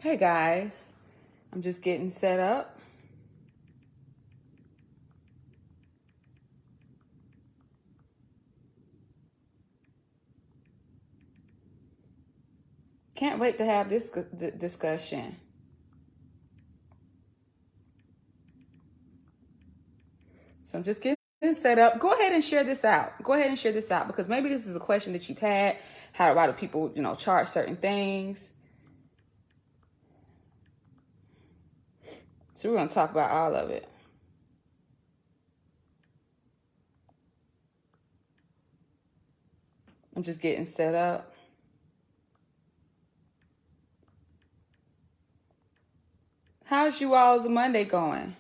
Hey guys, I'm just getting set up. Can't wait to have this discussion. So I'm just getting set up. Go ahead and share this out. Go ahead and share this out because maybe this is a question that you've had. How a lot of people, charge certain things. So we're going to talk about all of it. I'm just getting set up. How's you all's Monday going?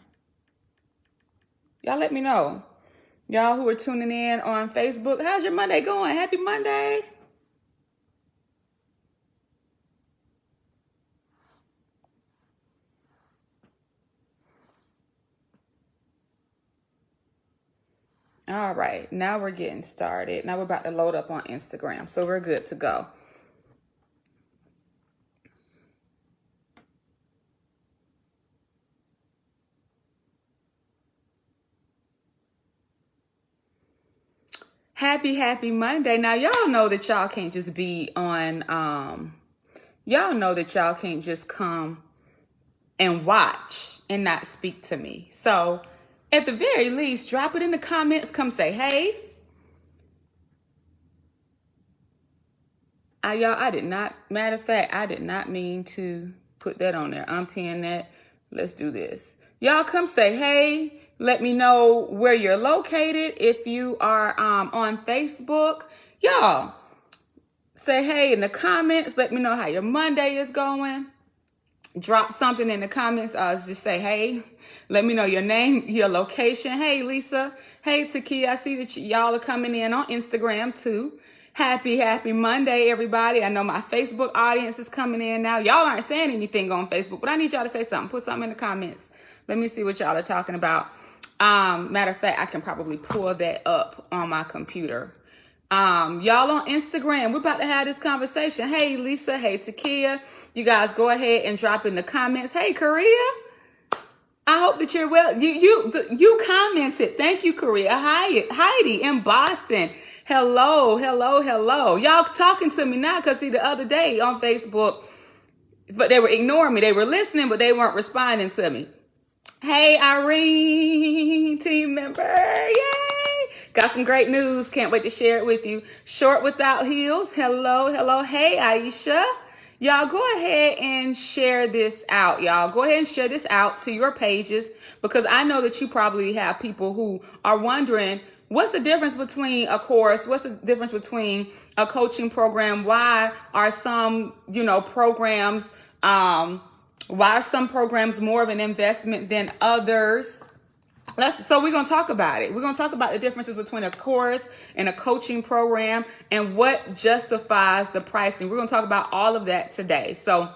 Y'all let me know. Y'all who are tuning in on Facebook, how's your Monday going? Happy Monday. All right, now we're getting started. Now we're about to load up on Instagram, so we're good to go. Happy Monday. Now, y'all know that y'all can't just be on, y'all know that y'all can't just come and watch and not speak to me. So at the very least, drop it in the comments. Come say, hey. I did not, matter of fact, I did not mean to put that on there. Unpin that. Let's do this. Y'all come say, hey. Let me know where you're located. If you are on Facebook, y'all say hey in the comments. Let me know how your Monday is going. Drop something in the comments. Just say hey. Let me know your name, your location. Hey, Lisa. Hey, Takia. I see that y'all are coming in on Instagram too. Happy Monday, everybody. I know my Facebook audience is coming in now. Y'all aren't saying anything on Facebook, but I need y'all to say something. Put something in the comments. Let me see what y'all are talking about. Matter of fact, I can probably pull that up on my computer. Y'all on Instagram, we're about to have this conversation. Hey, Lisa. Hey, Takia. You guys go ahead and drop in the comments. Hey, Korea. I hope that you're well. You commented. Thank you, Korea. Heidi in Boston. Hello. Y'all talking to me now because see the other day on Facebook, but they were ignoring me. They were listening, but they weren't responding to me. Hey, Irene, team member. Yay. Got some great news. Can't wait to share it with you. Short Without Heels. Hello. Hey, Aisha. Y'all go ahead and share this out, y'all. Go ahead and share this out to your pages because I know that you probably have people who are wondering what's the difference between a course? What's the difference between a coaching program? Why are some, programs, why are some programs more of an investment than others? So we're going to talk about it. We're going to talk about the differences between a course and a coaching program and what justifies the pricing. We're going to talk about all of that today. So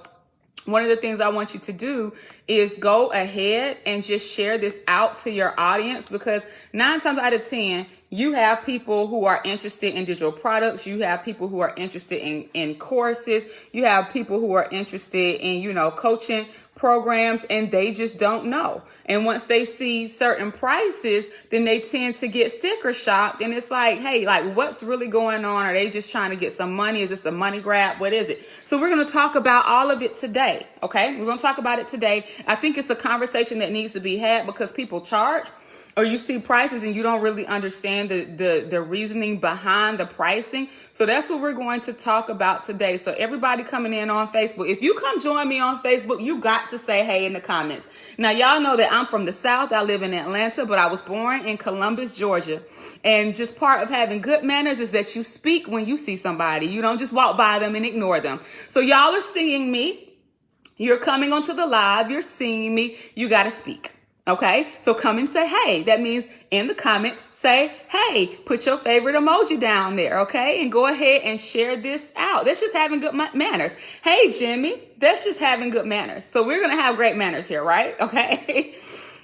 one of the things I want you to do is go ahead and just share this out to your audience because 9 times out of 10, you have people who are interested in digital products. You have people who are interested in courses. You have people who are interested in, coaching programs and they just don't know. And once they see certain prices, then they tend to get sticker shocked. And it's like, hey, what's really going on? Are they just trying to get some money? Is this a money grab? What is it? So we're going to talk about all of it today. Okay. We're going to talk about it today. I think it's a conversation that needs to be had because people charge or you see prices and you don't really understand the reasoning behind the pricing. So that's what we're going to talk about today. So everybody coming in on Facebook, if you come join me on Facebook, you got to say hey in the comments. Now, y'all know that I'm from the South. I live in Atlanta, but I was born in Columbus, Georgia. And just part of having good manners is that you speak when you see somebody. You don't just walk by them and ignore them. So y'all are seeing me. You're coming onto the live. You're seeing me. You got to speak. Okay, so come and say hey. That means in the comments, say hey. Put your favorite emoji down there, okay? And go ahead and share this out. That's just having good manners. Hey, Jimmy, that's just having good manners. So we're going to have great manners here, right? Okay.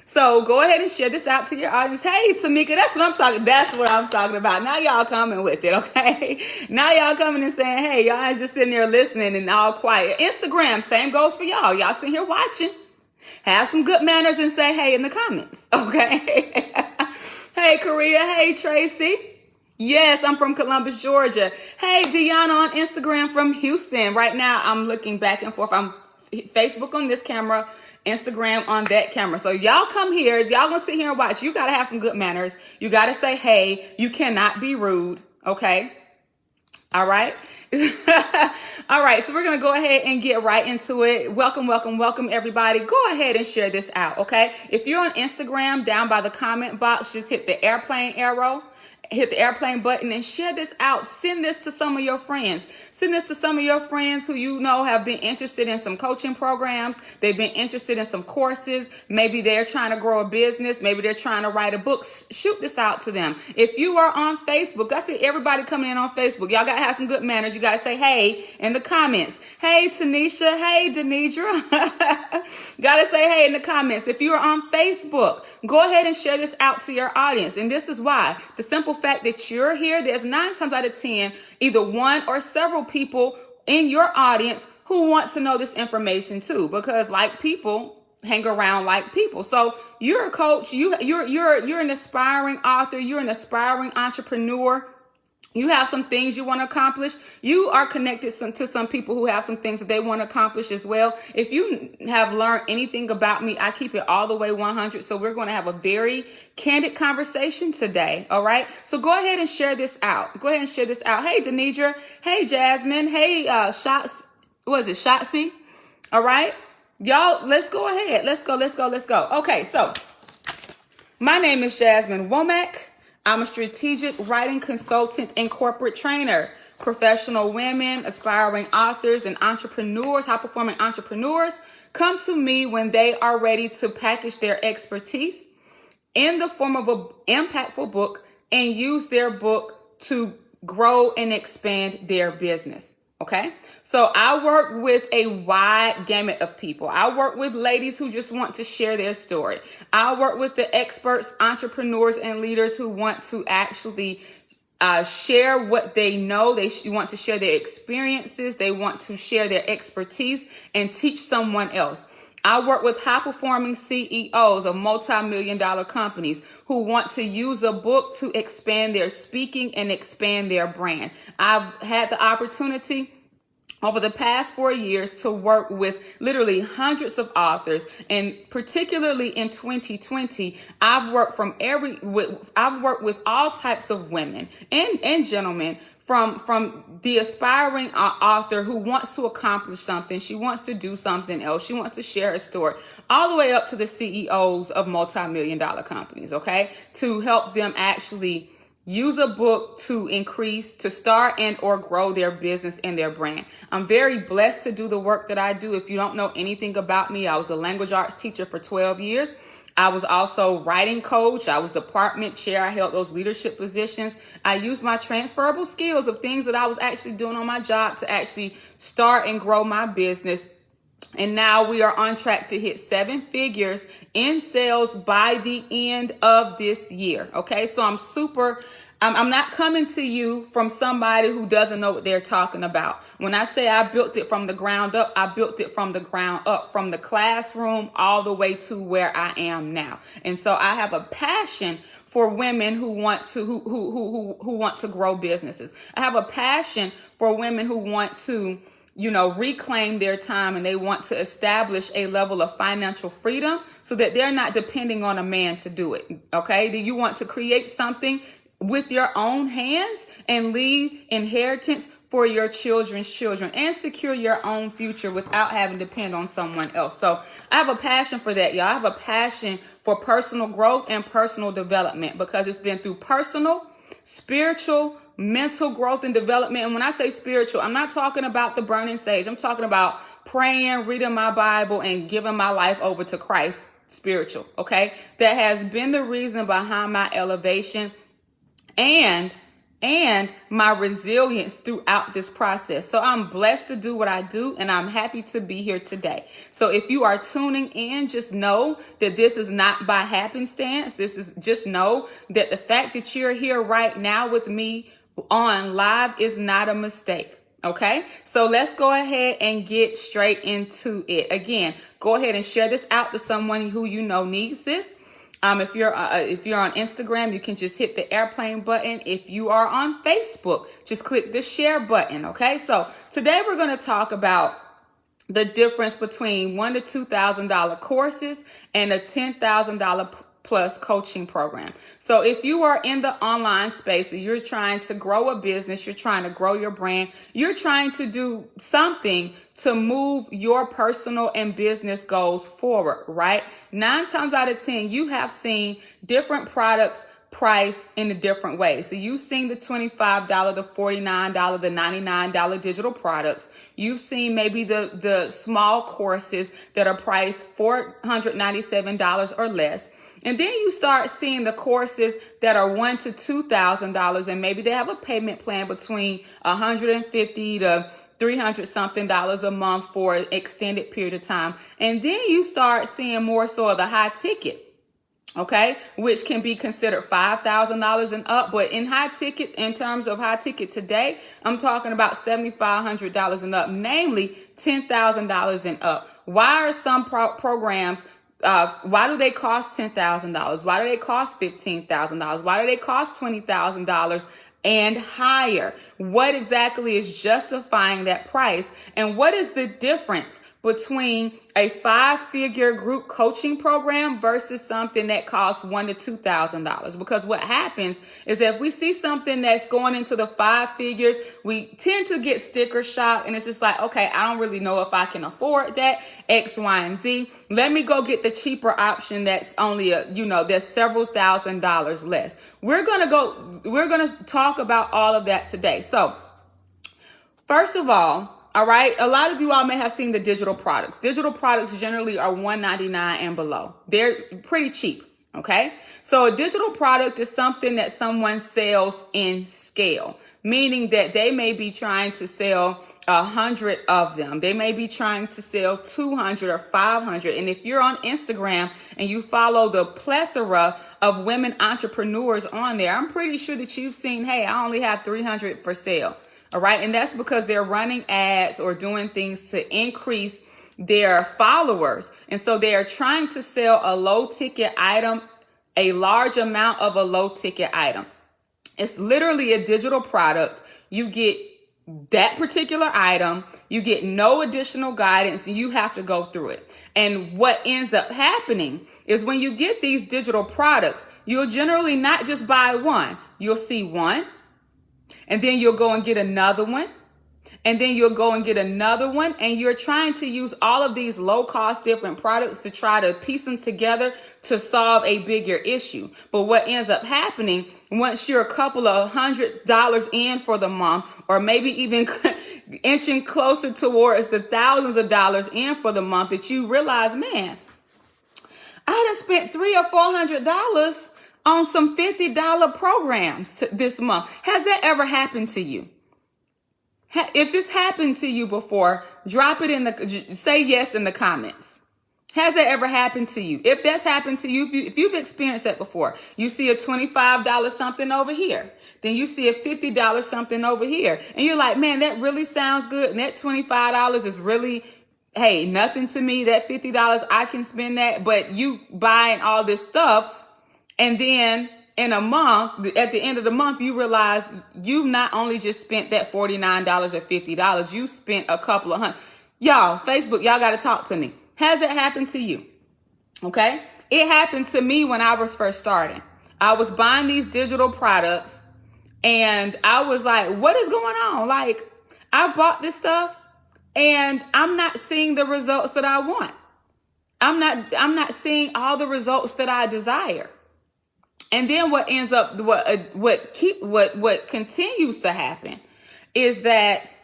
So go ahead and share this out to your audience. Hey, Tamika, that's what I'm talking about. Now y'all coming with it, okay? Now y'all coming and saying, hey, y'all ain't just sitting there listening and all quiet. Instagram, same goes for y'all. Y'all sitting here watching. Have some good manners and say hey in the comments, okay? Hey, Korea. Hey, Tracy. Yes, I'm from Columbus, Georgia. Hey, Deanna on Instagram from Houston. Right now, I'm looking back and forth. I'm Facebook on this camera, Instagram on that camera. So y'all come here. If y'all gonna sit here and watch, you gotta have some good manners. You gotta say hey. You cannot be rude, okay? All right. All right. So we're going to go ahead and get right into it. Welcome, everybody. Go ahead and share this out. Okay. If you're on Instagram, down by the comment box, just hit the airplane arrow. Hit the airplane button and share this out. Send this to some of your friends. Send this to some of your friends who you know have been interested in some coaching programs. They've been interested in some courses. Maybe they're trying to grow a business. Maybe they're trying to write a book. Shoot this out to them. If you are on Facebook, I see everybody coming in on Facebook. Y'all got to have some good manners. You got to say hey in the comments. Hey, Tanisha. Hey, Denidra. Got to say hey in the comments. If you are on Facebook, go ahead and share this out to your audience. And this is why. The simple fact that you're here, there's 9 times out of 10, either one or several people in your audience who want to know this information too, because like people hang around like people. So you're a coach, you're an aspiring author, you're an aspiring entrepreneur. You have some things you want to accomplish. You are connected to some people who have some things that they want to accomplish as well. If you have learned anything about me, I keep it all the way 100. So we're going to have a very candid conversation today. All right. So go ahead and share this out. Go ahead and share this out. Hey, Denidra. Hey, Jasmine. Hey, Shotzi. All right. Y'all, let's go ahead. Let's go. Okay. So my name is Jasmine Womack. I'm a strategic writing consultant and corporate trainer. Professional women, aspiring authors, and entrepreneurs, high-performing entrepreneurs come to me when they are ready to package their expertise in the form of an impactful book and use their book to grow and expand their business. Okay, so I work with a wide gamut of people. I work with ladies who just want to share their story. I work with the experts, entrepreneurs, and leaders who want to actually share what they know. They want to share their experiences. They want to share their expertise and teach someone else. I work with high-performing CEOs of multi-million-dollar companies who want to use a book to expand their speaking and expand their brand. I've had the opportunity over the past 4 years to work with literally hundreds of authors, and particularly in 2020, I've worked with all types of women and gentlemen. From the aspiring author who wants to accomplish something, she wants to do something else, she wants to share her story, all the way up to the CEOs of multi-million-dollar companies, okay? To help them actually use a book to increase, to start and or grow their business and their brand. I'm very blessed to do the work that I do. If you don't know anything about me, I was a language arts teacher for 12 years. I was also writing coach. I was department chair. I held those leadership positions. I used my transferable skills of things that I was actually doing on my job to actually start and grow my business. And now we are on track to hit 7 figures in sales by the end of this year. Okay, so I'm not coming to you from somebody who doesn't know what they're talking about. When I say I built it from the ground up, I built it from the ground up, from the classroom all the way to where I am now. And so I have a passion for women who want to who want to grow businesses. I have a passion for women who want to reclaim their time, and they want to establish a level of financial freedom so that they're not depending on a man to do it. Okay. Do you want to create something with your own hands and leave inheritance for your children's children and secure your own future without having to depend on someone else? So I have a passion for that, y'all. I have a passion for personal growth and personal development, because it's been through personal, spiritual, mental growth and development. And when I say spiritual, I'm not talking about the burning sage. I'm talking about praying, reading my Bible, and giving my life over to Christ. Spiritual. Okay. That has been the reason behind my elevation and and my resilience throughout this process. So I'm blessed to do what I do, and I'm happy to be here today. So if you are tuning in, just know that this is not by happenstance. This is just know that the fact that you're here right now with me on live is not a mistake. Okay, so let's go ahead and get straight into it. Again, go ahead and share this out to someone who you know needs this. If you're on Instagram, you can just hit the airplane button. If you are on Facebook, just click the share button. Okay, so today we're going to talk about the difference between $1,000 to $2,000 courses and a $10,000 plus coaching program. So if you are in the online space or you're trying to grow a business, you're trying to grow your brand, you're trying to do something to move your personal and business goals forward, right? 9 times out of 10, you have seen different products priced in a different way. So you've seen the $25, the $49, the $99 digital products. You've seen maybe the small courses that are priced $497 or less. And then you start seeing the courses that are $1,000 to $2,000, and maybe they have a payment plan between $150 to $300 something a month for an extended period of time. And then you start seeing more so of the high ticket. Okay, which can be considered $5,000 and up, but in terms of high ticket today, I'm talking about $7,500 and up, namely $10,000 and up. Why are some programs? Why do they cost $10,000? Why do they cost $15,000? Why do they cost $20,000 and higher? What exactly is justifying that price? And what is the difference between a 5-figure group coaching program versus something that costs $1,000 to $2,000? Because what happens is if we see something that's going into the 5 figures, we tend to get sticker shock, and it's just like, okay, I don't really know if I can afford that X, Y, and Z. Let me go get the cheaper option that's only there's several $1,000s less. We're gonna talk about all of that today. So first of all, right, a lot of you all may have seen the digital products. Digital products generally are $199 and below. They're pretty cheap. Okay, so a digital product is something that someone sells in scale, meaning that they may be trying to sell 100 of them. They may be trying to sell 200 or 500. And if you're on Instagram and you follow the plethora of women entrepreneurs on there, I'm pretty sure that you've seen, hey, I only have 300 for sale. All right. And that's because they're running ads or doing things to increase their followers. And so they are trying to sell a low ticket item, a large amount of a low ticket item. It's literally a digital product. You get that particular item, you get no additional guidance, and you have to go through it. And what ends up happening is when you get these digital products, you'll generally not just buy one. You'll see one, and then you'll go and get another one. And then you'll go and get another one, and you're trying to use all of these low cost different products to try to piece them together to solve a bigger issue. But what ends up happening once you're a couple of $100s in for the month, or maybe even inching closer towards the thousands of dollars in for the month, that you realize, man, I done spent $300 or $400 on some $50 programs this month. Has that ever happened to you? If this happened to you before, drop it say yes in the comments. Has that ever happened to you? If that's happened to you, if you've experienced that before, you see a $25 something over here, then you see a $50 something over here, and you're like, man, that really sounds good. And that $25 is really, hey, nothing to me. That $50, I can spend that. But you buying all this stuff, and then in a month, at the end of the month, you realize you not only just spent that $49 or $50, you spent a couple of $100. Y'all, Facebook, y'all got to talk to me. Has that happened to you? Okay. It happened to me when I was first starting. I was buying these digital products and I was like, what is going on? Like, I bought this stuff and I'm not seeing the results that I want. I'm not seeing all the results that I desire. And then what ends up, what continues to happen is that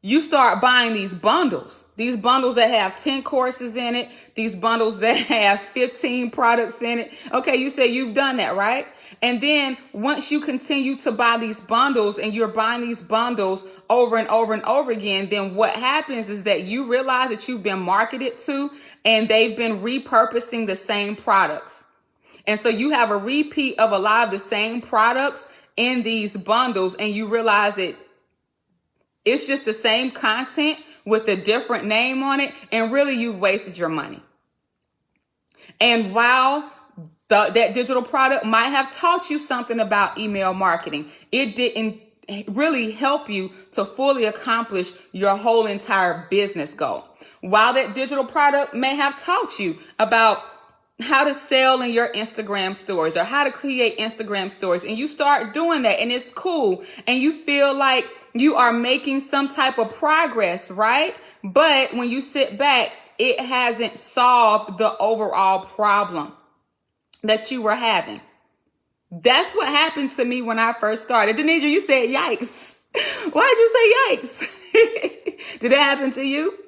you start buying these bundles that have 10 courses in it, these bundles that have 15 products in it. Okay, you say you've done that, right? And then once you continue to buy these bundles and you're buying these bundles over and over and over again, then what happens is that you realize that you've been marketed to and they've been repurposing the same products. And so you have a repeat of a lot of the same products in these bundles, and you realize that it's just the same content with a different name on it, and really you've wasted your money. And while that digital product might have taught you something about email marketing, it didn't really help you to fully accomplish your whole entire business goal. While that digital product may have taught you about how to sell in your Instagram stories or how to create Instagram stories, and you start doing that and it's cool and you feel like you are making some type of progress, right? But when you sit back, it hasn't solved the overall problem that you were having. That's what happened to me when I first started. Denisha, you said yikes. Why'd you say yikes? Did it happen to you?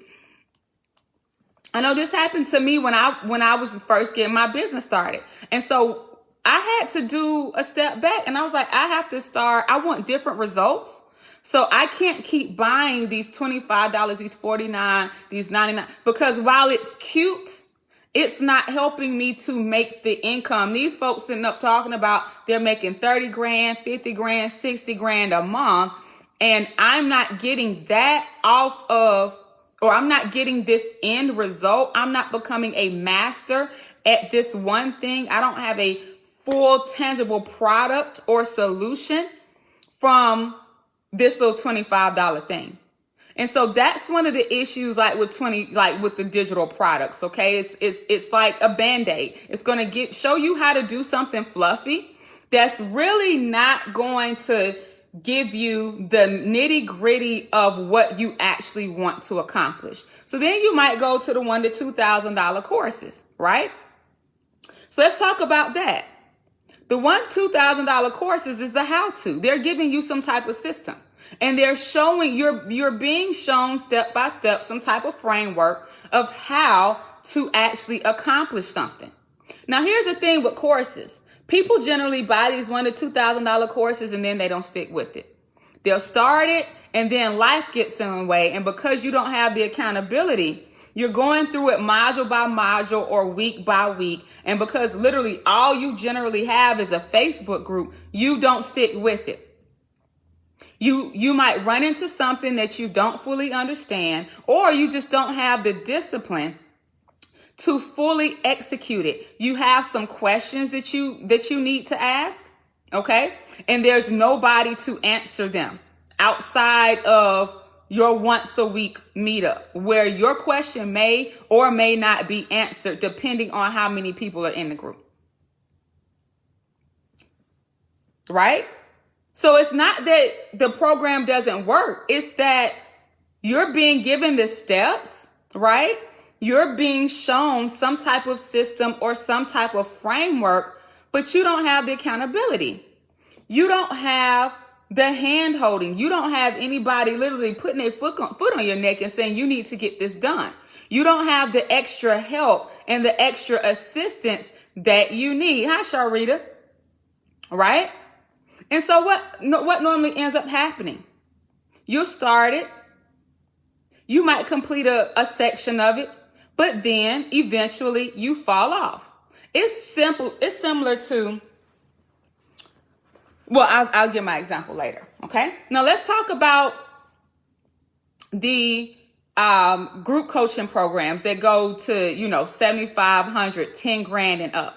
I know this happened to me when I was first getting my business started. And so I had to do a step back and I was like, I want different results. So I can't keep buying these $25, these $49, these $99, because while it's cute, it's not helping me to make the income. These folks sitting up talking about they're making 30 grand, 50 grand, 60 grand a month. And I'm not getting that off of, or I'm not getting this end result. I'm not becoming a master at this one thing. I don't have a full tangible product or solution from this little $25 thing. And so that's one of the issues, like with the digital products. Okay. It's like a Band-Aid. It's going to show you how to do something fluffy that's really not going to give you the nitty gritty of what you actually want to accomplish. So then you might go to the $1,000 to $2,000 courses, right? So let's talk about that. The $2,000 courses is the how-to. They're giving you some type of system, and they're showing you're being shown step by step some type of framework of how to actually accomplish something. Now, here's the thing with courses. People generally buy these $1,000 to $2,000 courses and then they don't stick with it. They'll start it and then life gets in the way. And because you don't have the accountability, you're going through it module by module or week by week. And because literally all you generally have is a Facebook group, you don't stick with it. You might run into something that you don't fully understand, or you just don't have the discipline to fully execute it. You have some questions that you need to ask, okay? And there's nobody to answer them outside of your once a week meetup, where your question may or may not be answered depending on how many people are in the group. Right? So it's not that the program doesn't work. It's that you're being given the steps, right? You're being shown some type of system or some type of framework, but you don't have the accountability. You don't have the hand holding. You don't have anybody literally putting their foot on your neck and saying, you need to get this done. You don't have the extra help and the extra assistance that you need. Hi, Sharita. Right? And so what normally ends up happening? You'll start it. You might complete a section of it, but then eventually you fall off. It's simple. It's similar to, well, I'll give my example later. Okay. Now let's talk about the group coaching programs that go to, $7,500, 10 grand and up.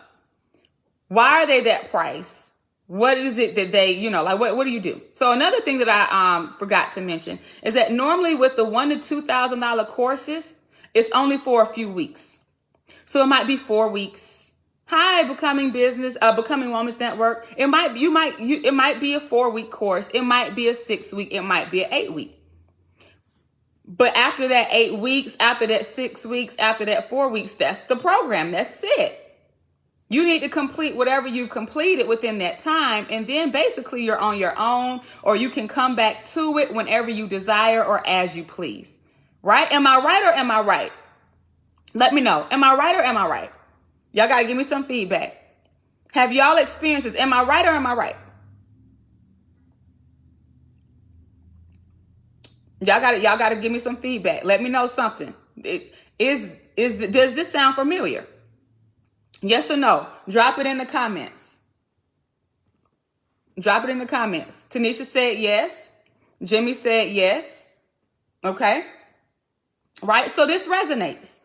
Why are they that price? What is it that they, what do you do? So another thing that I forgot to mention is that normally with the $1,000 to $2,000 courses, it's only for a few weeks. So it might be 4 weeks. Hi, Becoming Woman's Network. It might be a 4-week course. It might be a 6-week. It might be an 8-week. But after that 8 weeks, after that 6 weeks, after that 4 weeks, that's the program. That's it. You need to complete whatever you completed within that time, and then basically you're on your own, or you can come back to it whenever you desire or as you please. Right? Am I right or am I right? Let me know. Am I right or am I right? Y'all got to give me some feedback. Have y'all experienced this? Am I right or am I right? Y'all got to give me some feedback. Let me know something. Does this sound familiar? Yes or no? Drop it in the comments. Drop it in the comments. Tanisha said yes. Jimmy said yes. Okay. Right? So this resonates.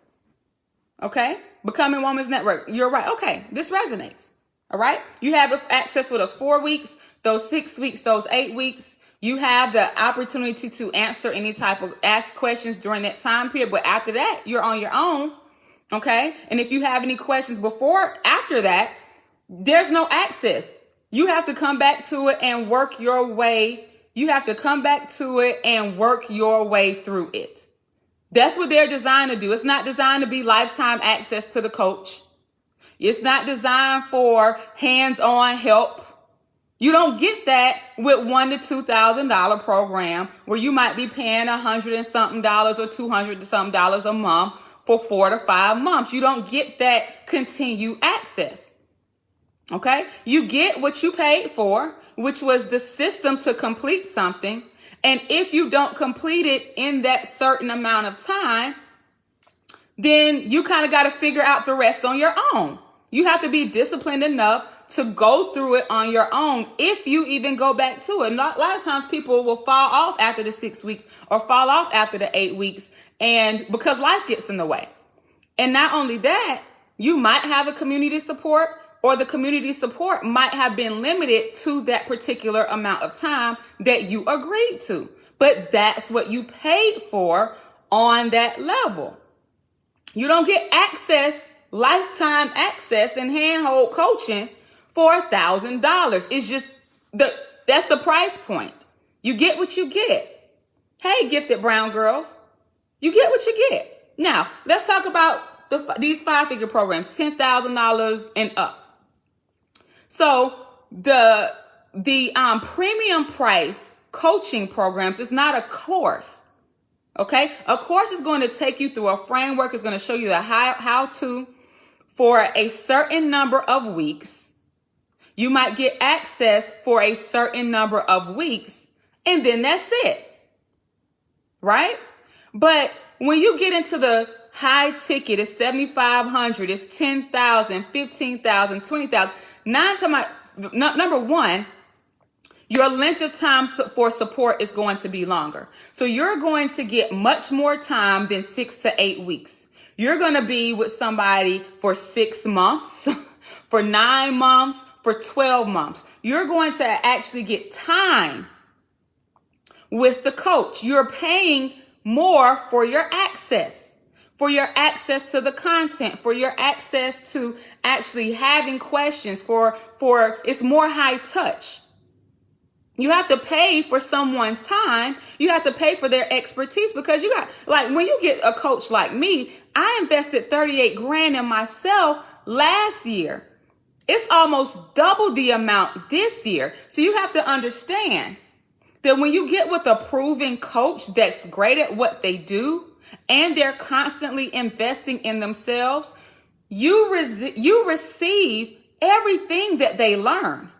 Okay. Becoming Woman's Network. You're right. Okay. This resonates. All right. You have access for those 4 weeks, those 6 weeks, those 8 weeks. You have the opportunity to answer any type of ask questions during that time period. But after that, you're on your own. Okay. And if you have any questions after that, there's no access. You have to come back to it and work your way. You have to come back to it and work your way through it. That's what they're designed to do. It's not designed to be lifetime access to the coach. It's not designed for hands-on help. You don't get that with $1,000 to $2,000 program where you might be paying $100 and something or $200 and something a month for 4 to 5 months. You don't get that continued access. Okay? You get what you paid for, which was the system to complete something. And if you don't complete it in that certain amount of time, then you kind of got to figure out the rest on your own. You have to be disciplined enough to go through it on your own if you even go back to it. A lot of times people will fall off after the 6 weeks or fall off after the 8 weeks, and because life gets in the way. And not only that, you might have a community support, or the community support might have been limited to that particular amount of time that you agreed to. But that's what you paid for on that level. You don't get access, lifetime access and handhold coaching for $1,000. It's just that's the price point. You get what you get. Hey, gifted brown girls, you get what you get. Now, let's talk about these 5-figure programs, $10,000 and up. So the premium price coaching programs is not a course. Okay. A course is going to take you through a framework. It's going to show you the how to for a certain number of weeks. You might get access for a certain number of weeks, and then that's it. Right? But when you get into the high ticket, it's $7,500, it's $10,000, $15,000, $20,000. Number one, your length of time for support is going to be longer. So you're going to get much more time than 6 to 8 weeks. You're going to be with somebody for 6 months, for 9 months, for 12 months. You're going to actually get time with the coach. You're paying more for your access to the content, for your access to actually having questions, for it's more high touch. You have to pay for someone's time. You have to pay for their expertise, because you got, like, when you get a coach like me, I invested 38 grand in myself last year. It's almost double the amount this year. So you have to understand that when you get with a proven coach that's great at what they do, and they're constantly investing in themselves, you receive everything that they learn.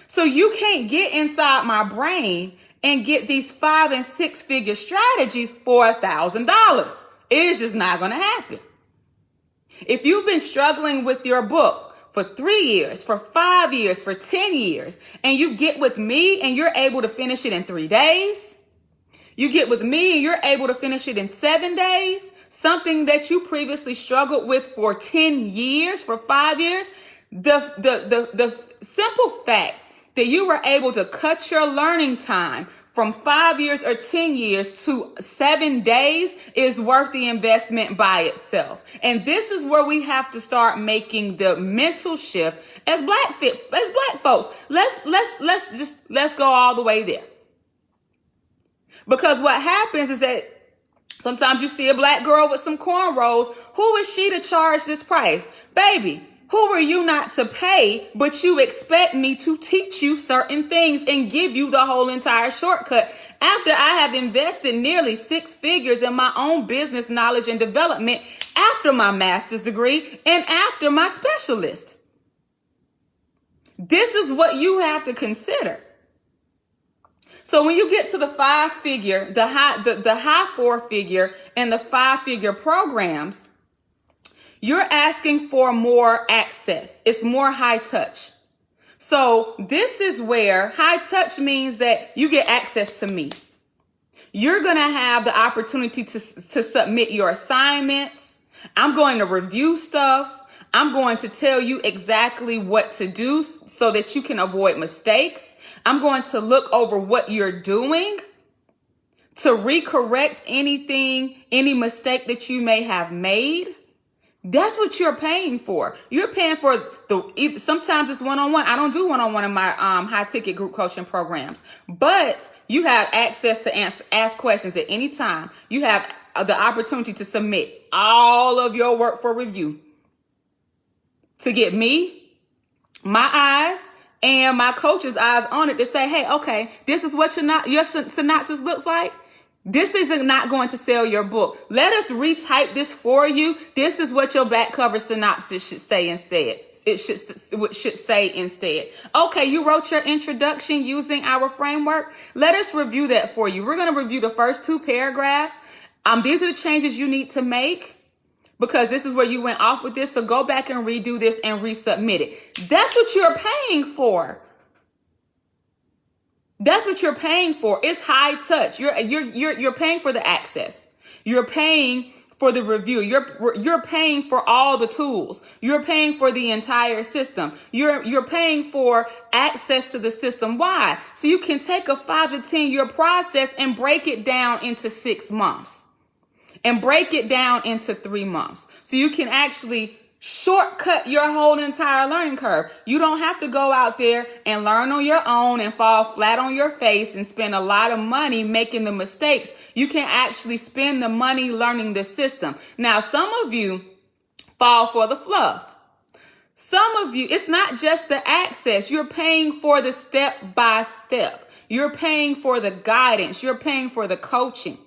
So you can't get inside my brain and get these 5 and 6 figure strategies for $1,000. It's just not going to happen. If you've been struggling with your book for 3 years, for 5 years, for 10 years, and you get with me and you're able to finish it in 3 days, you get with me and you're able to finish it in 7 days, something that you previously struggled with for 10 years, for 5 years, the simple fact that you were able to cut your learning time from 5 years or 10 years to 7 days is worth the investment by itself. And this is where we have to start making the mental shift as black folks. Let's go all the way there. Because what happens is that Sometimes you see a black girl with some cornrows. Who is she to charge this price? Baby, who are you not to pay, but you expect me to teach you certain things and give you the whole entire shortcut after I have invested nearly 6 figures in my own business knowledge and development after my master's degree and after my specialist? This is what you have to consider. So when you get to the 5-figure, the high 4-figure and the 5-figure programs, you're asking for more access. It's more high touch. So this is where high touch means that you get access to me. You're going to have the opportunity to submit your assignments. I'm going to review stuff. I'm going to tell you exactly what to do so that you can avoid mistakes. I'm going to look over what you're doing to recorrect any mistake that you may have made. That's what you're paying for. You're paying for sometimes it's one-on-one. I don't do one-on-one in my high ticket group coaching programs, but you have access to ask questions at any time. You have the opportunity to submit all of your work for review to get me, my eyes, and my coach's eyes on it to say, hey, okay, this is what your synopsis looks like. This isn't not going to sell your book. Let us retype this for you. This is what your back cover synopsis should say instead. It should say instead. Okay, you wrote your introduction using our framework. Let us review that for you. We're going to review the first 2 paragraphs. These are the changes you need to make, because this is where you went off with this. So go back and redo this and resubmit it. That's what you're paying for. That's what you're paying for. It's high touch. You're paying for the access. You're paying for the review. You're paying for all the tools. You're paying for the entire system. You're paying for access to the system. Why? So you can take a 5 to 10 year process and break it down into 6 months. And break it down into 3 months. So you can actually shortcut your whole entire learning curve. You don't have to go out there and learn on your own and fall flat on your face and spend a lot of money making the mistakes. You can actually spend the money learning the system. Now, some of you fall for the fluff. Some of you, it's not just the access. You're paying for the step by step. You're paying for the guidance. You're paying for the coaching.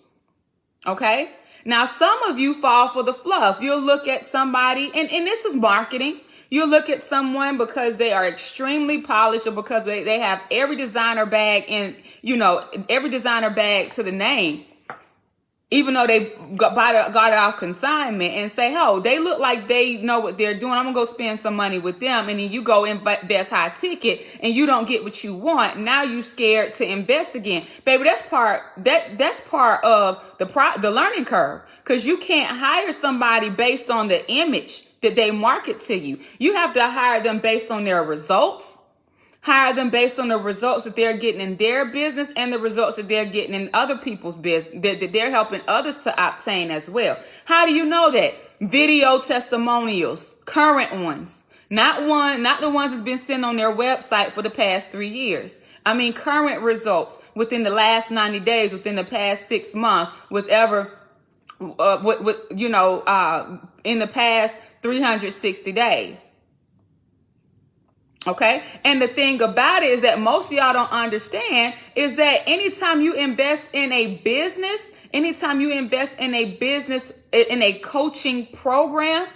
Okay? Now, some of you fall for the fluff. You'll look at somebody, and this is marketing. You'll look at someone because they are extremely polished or because they have every designer bag every designer bag to the name, even though they got it off consignment, and say, oh, they look like they know what they're doing. I'm going to go spend some money with them. And then you go invest high ticket and you don't get what you want. Now you're scared to invest again. Baby, that's part of the learning curve, because you can't hire somebody based on the image that they market to you. You have to hire them based on their results. Hire them based on the results that they're getting in their business and the results that they're getting in other people's business, that they're helping others to obtain as well. How do you know that? Video testimonials, current ones, not the ones that's been sitting on their website for the past 3 years. I mean, current results within the last 90 days, within the past 6 months, in the past 360 days. Okay. And the thing about it is that most of y'all don't understand is that anytime you invest in a business, in a coaching program,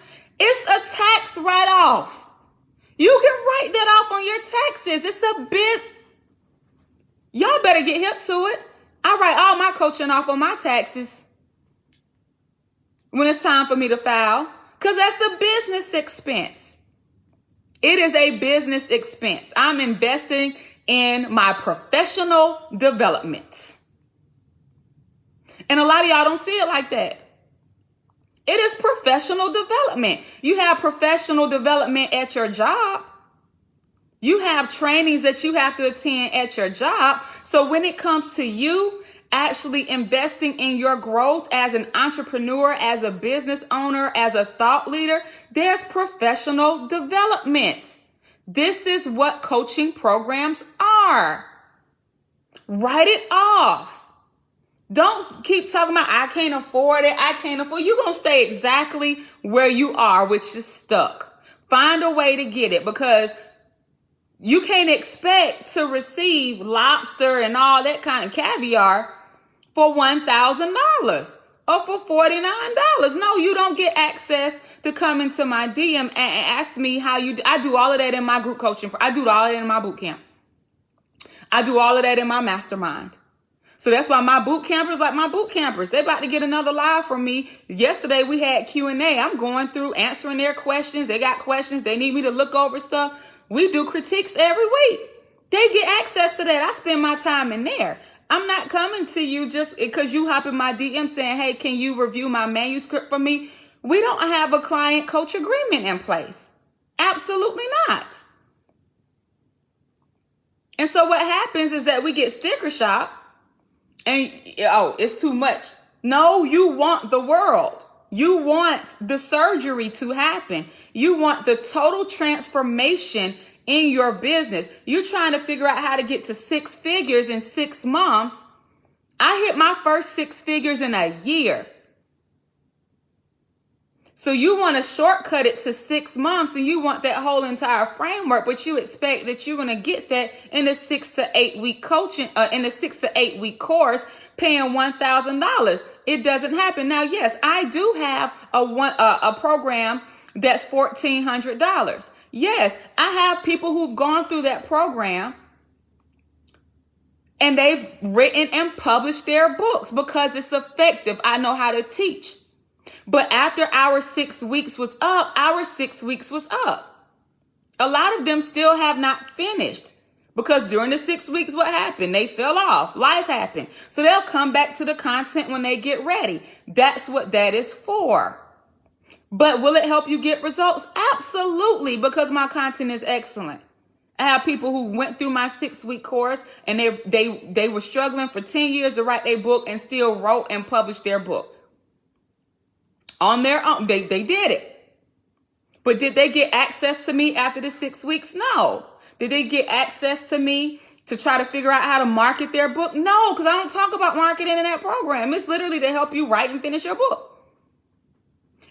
it's a tax write-off. You can write that off on your taxes. It's a bit, y'all better get hip to it. I write all my coaching off on my taxes when it's time for me to file, because that's a business expense. It is a business expense. I'm investing in my professional development. And a lot of y'all don't see it like that. It is professional development. You have professional development at your job. You have trainings that you have to attend at your job. So when it comes to you actually investing in your growth as an entrepreneur, as a business owner, as a thought leader, there's professional development. This is what coaching programs are. Write it off. Don't keep talking about, I can't afford it. I can't afford it. You're going to stay exactly where you are, which is stuck. Find a way to get it, because you can't expect to receive lobster and all that kind of caviar for $1,000 or for $49. No, you don't get access to come into my DM and ask me how you do. I do all of that in my group coaching. I do all of that in my boot camp. I do all of that in my mastermind. So that's why my boot campers, like my boot campers, they about to get another live from me. Yesterday we had Q&A. I'm going through answering their questions. They got questions. They need me to look over stuff. We do critiques every week. They get access to that. I spend my time in there. I'm not coming to you just because you hop in my DM saying, hey, can you review my manuscript for me? We don't have a client coach agreement in place. Absolutely not. And so what happens is that we get sticker shock. And, it's too much. No, you want the world. You want the surgery to happen. You want the total transformation in your business. You're trying to figure out how to get to 6 figures in 6 months. I hit my first 6 figures in a year. So you want to shortcut it to 6 months, and you want that whole entire framework, but you expect that you're going to get that in a 6 to 8 week coaching, in a 6 to 8 week course, paying $1,000. It doesn't happen. Now, yes, I do have a program that's $1,400. Yes, I have people who've gone through that program and they've written and published their books because it's effective. I know how to teach. But after our 6 weeks was up, A lot of them still have not finished because during the 6 weeks, what happened? They fell off. Life happened. So they'll come back to the content when they get ready. That's what that is for. But will it help you get results? Absolutely, because my content is excellent. I have people who went through my 6-week course and they were struggling for 10 years to write their book and still wrote and published their book. On their own, they did it. But did they get access to me after the 6 weeks? No. Did they get access to me to try to figure out how to market their book? No, because I don't talk about marketing in that program. It's literally to help you write and finish your book.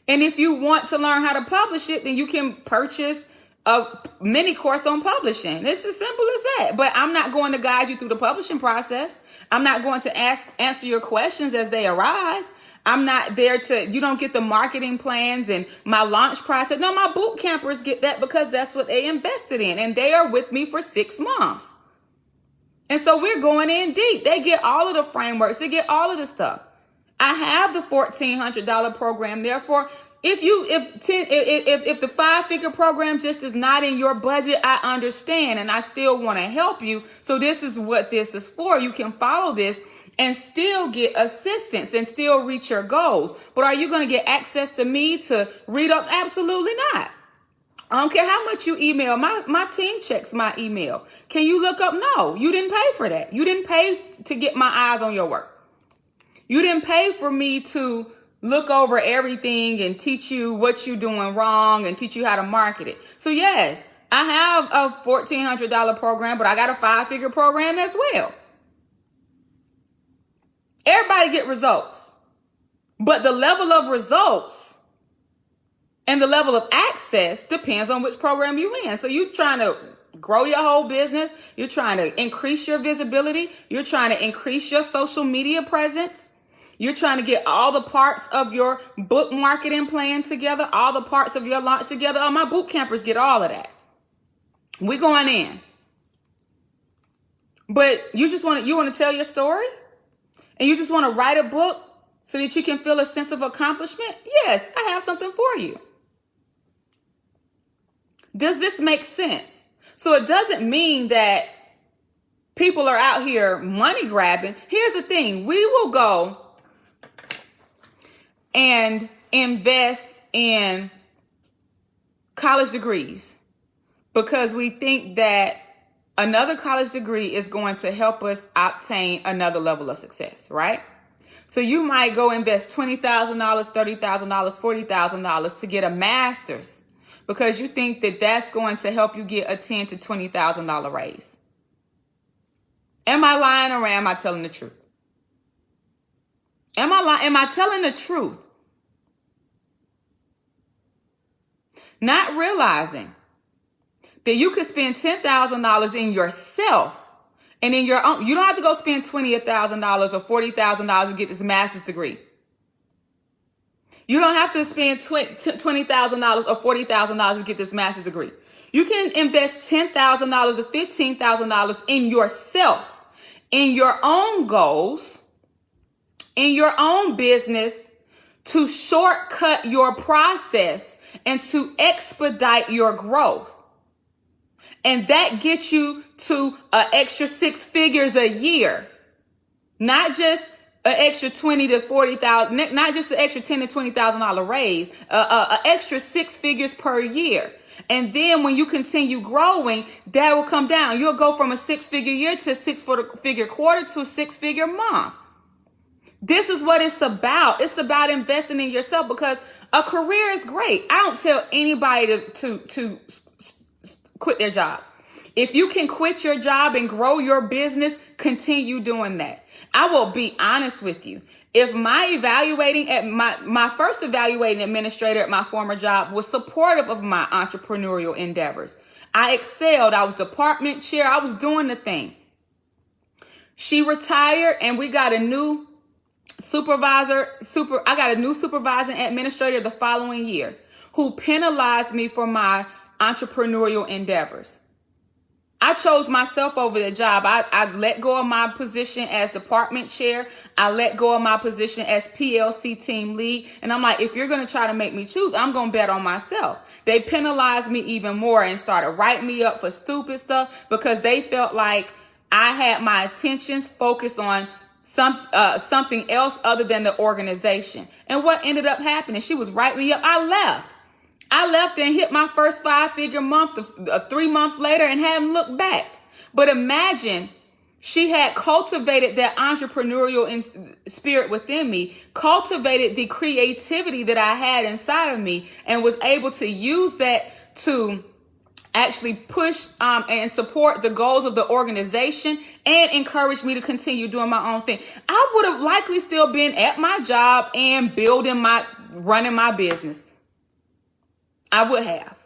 And if you want to learn how to publish it, then you can purchase a mini course on publishing. It's as simple as that. But I'm not going to guide you through the publishing process. I'm not going to answer your questions as they arise. I'm not there you don't get the marketing plans and my launch process. No, my boot campers get that because that's what they invested in. And they are with me for 6 months. And so we're going in deep. They get all of the frameworks. They get all of the stuff. I have the $1,400 program. Therefore, if the 5-figure program just is not in your budget, I understand. And I still want to help you. So this is what this is for. You can follow this and still get assistance and still reach your goals. But are you going to get access to me to read up? Absolutely not. I don't care how much you email. My team checks my email. Can you look up? No, you didn't pay for that. You didn't pay to get my eyes on your work. You didn't pay for me to look over everything and teach you what you're doing wrong and teach you how to market it. So yes, I have a $1,400 program, but I got a 5-figure program as well. Everybody get results, but the level of results and the level of access depends on which program you're in. So you're trying to grow your whole business. You're trying to increase your visibility. You're trying to increase your social media presence. You're trying to get all the parts of your book marketing plan together, all the parts of your launch together. Oh, my boot campers get all of that. We're going in. But you want to tell your story? And you just want to write a book so that you can feel a sense of accomplishment? Yes, I have something for you. Does this make sense? So it doesn't mean that people are out here money grabbing. Here's the thing. We will go and invest in college degrees because we think that another college degree is going to help us obtain another level of success, right? So you might go invest $20,000, $30,000, $40,000 to get a master's because you think that that's going to help you get a $10,000 to $20,000 raise. Am I lying or am I telling the truth? Am I lying? Am I telling the truth? Not realizing that you could spend $10,000 in yourself and in your own. You don't have to go spend $20,000 or $40,000 to get this master's degree. You don't have to spend $20,000 or $40,000 to get this master's degree. You can invest $10,000 or $15,000 in yourself, in your own goals, in your own business, to shortcut your process and to expedite your growth. And that gets you to an extra 6 figures a year, not just an extra 20 to 40,000, not just an extra $10 to $20,000 raise, an extra 6 figures per year. And then when you continue growing, that will come down. You'll go from a 6-figure year to a 6-figure quarter to a 6-figure month. This is what it's about. It's about investing in yourself, because a career is great. I don't tell anybody to quit their job. If you can quit your job and grow your business, continue doing that. I will be honest with you. If my first evaluating administrator at my former job was supportive of my entrepreneurial endeavors, I excelled. I was department chair. I was doing the thing. She retired and we got a new I got a new supervising administrator the following year who penalized me for my entrepreneurial endeavors. I chose myself over the job. I let go of my position as department chair. I let go of my position as PLC team lead. And I'm like, if you're going to try to make me choose, I'm going to bet on myself. They penalized me even more and started writing me up for stupid stuff because they felt like I had my attentions focused on something else other than the organization. And what ended up happening, she was writing me up. I left and hit my first 5-figure month 3 months later and haven't looked back. But imagine she had cultivated that entrepreneurial spirit within me, cultivated the creativity that I had inside of me, and was able to use that to actually push and support the goals of the organization and encourage me to continue doing my own thing. I would have likely still been at my job and running my business. I would have.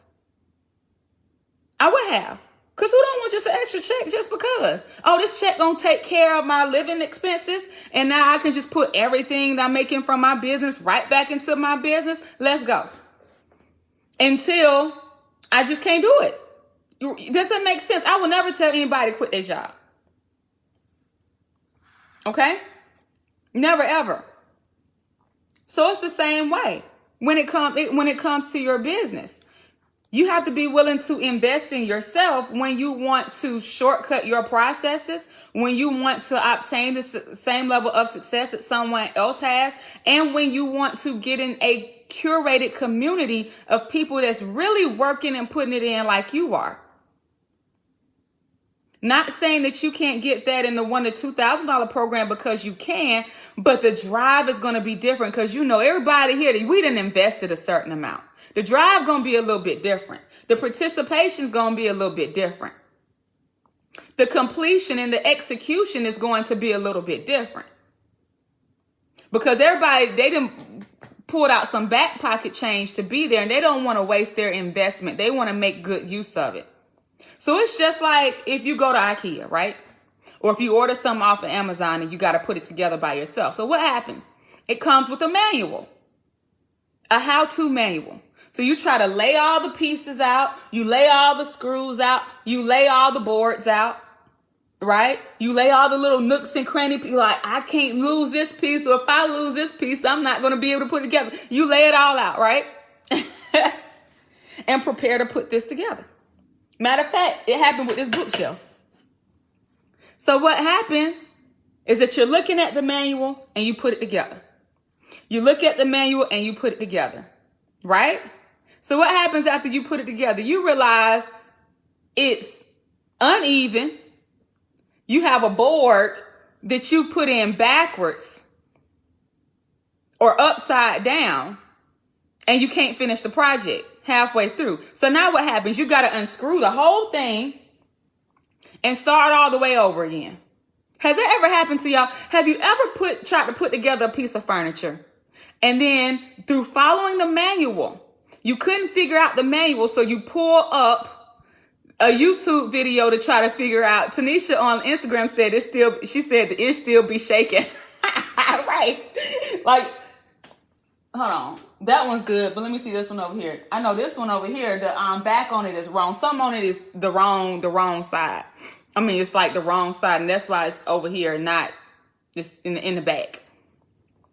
Because who don't want just an extra check just because? Oh, this check gonna take care of my living expenses, and now I can just put everything that I'm making from my business right back into my business. Let's go. Until I just can't do it. Does that make sense? I will never tell anybody to quit their job. Okay? Never, ever. So it's the same way. When it comes to your business, you have to be willing to invest in yourself when you want to shortcut your processes, when you want to obtain the same level of success that someone else has, and when you want to get in a curated community of people that's really working and putting it in like you are. Not saying that you can't get that in the $1,000 to $2,000 program, because you can, but the drive is going to be different, because everybody here, we done invested a certain amount. The drive going to be a little bit different. The participation is going to be a little bit different. The completion and the execution is going to be a little bit different, because everybody, they done pulled out some back pocket change to be there, and they don't want to waste their investment. They want to make good use of it. So it's just like if you go to IKEA, right? Or if you order something off of Amazon and you got to put it together by yourself. So what happens? It comes with a manual, a how-to manual. So you try to lay all the pieces out. You lay all the screws out. You lay all the boards out, right? You lay all the little nooks and crannies. You're like, I can't lose this piece. Or if I lose this piece, I'm not going to be able to put it together. You lay it all out, right? And prepare to put this together. Matter of fact, it happened with this bookshelf. So what happens is that you're looking at the manual and you put it together. You look at the manual and you put it together, right? So what happens after you put it together? You realize it's uneven. You have a board that you put in backwards or upside down, and you can't finish the project halfway through. So now what happens? You got to unscrew the whole thing and start all the way over again. Has that ever happened to y'all? Have you ever tried to put together a piece of furniture and then through following the manual, you couldn't figure out the manual, so you pull up a YouTube video to try to figure out? Tanisha on Instagram said she said the ish still be shaking. Right. Like, hold on. That one's good, but let me see this one over here. I know this one over here, the back on it is wrong. Some on it is the wrong side. I mean, it's like the wrong side, and that's why it's over here, not just in the back.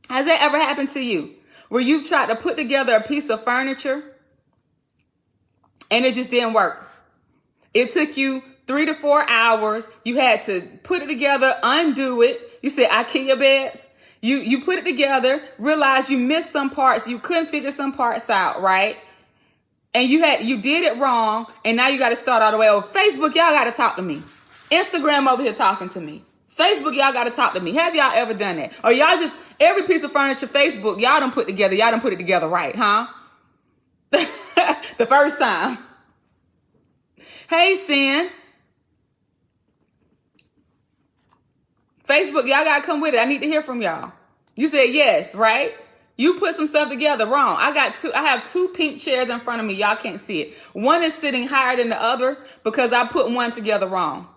Has that ever happened to you? Where you've tried to put together a piece of furniture and it just didn't work? It took you 3 to 4 hours. You had to put it together, undo it. You said IKEA beds. You put it together, realized you missed some parts. You couldn't figure some parts out, right? And you did it wrong. And now you got to start all the way over. Facebook, y'all got to talk to me. Instagram over here talking to me. Facebook, y'all got to talk to me. Have y'all ever done that? Or y'all just, every piece of furniture, Facebook, y'all done put it together right, huh? The first time. Hey, Sin. Facebook, y'all got to come with it. I need to hear from y'all. You said yes, right? You put some stuff together wrong. I have 2 pink chairs in front of me. Y'all can't see it. One is sitting higher than the other because I put one together wrong.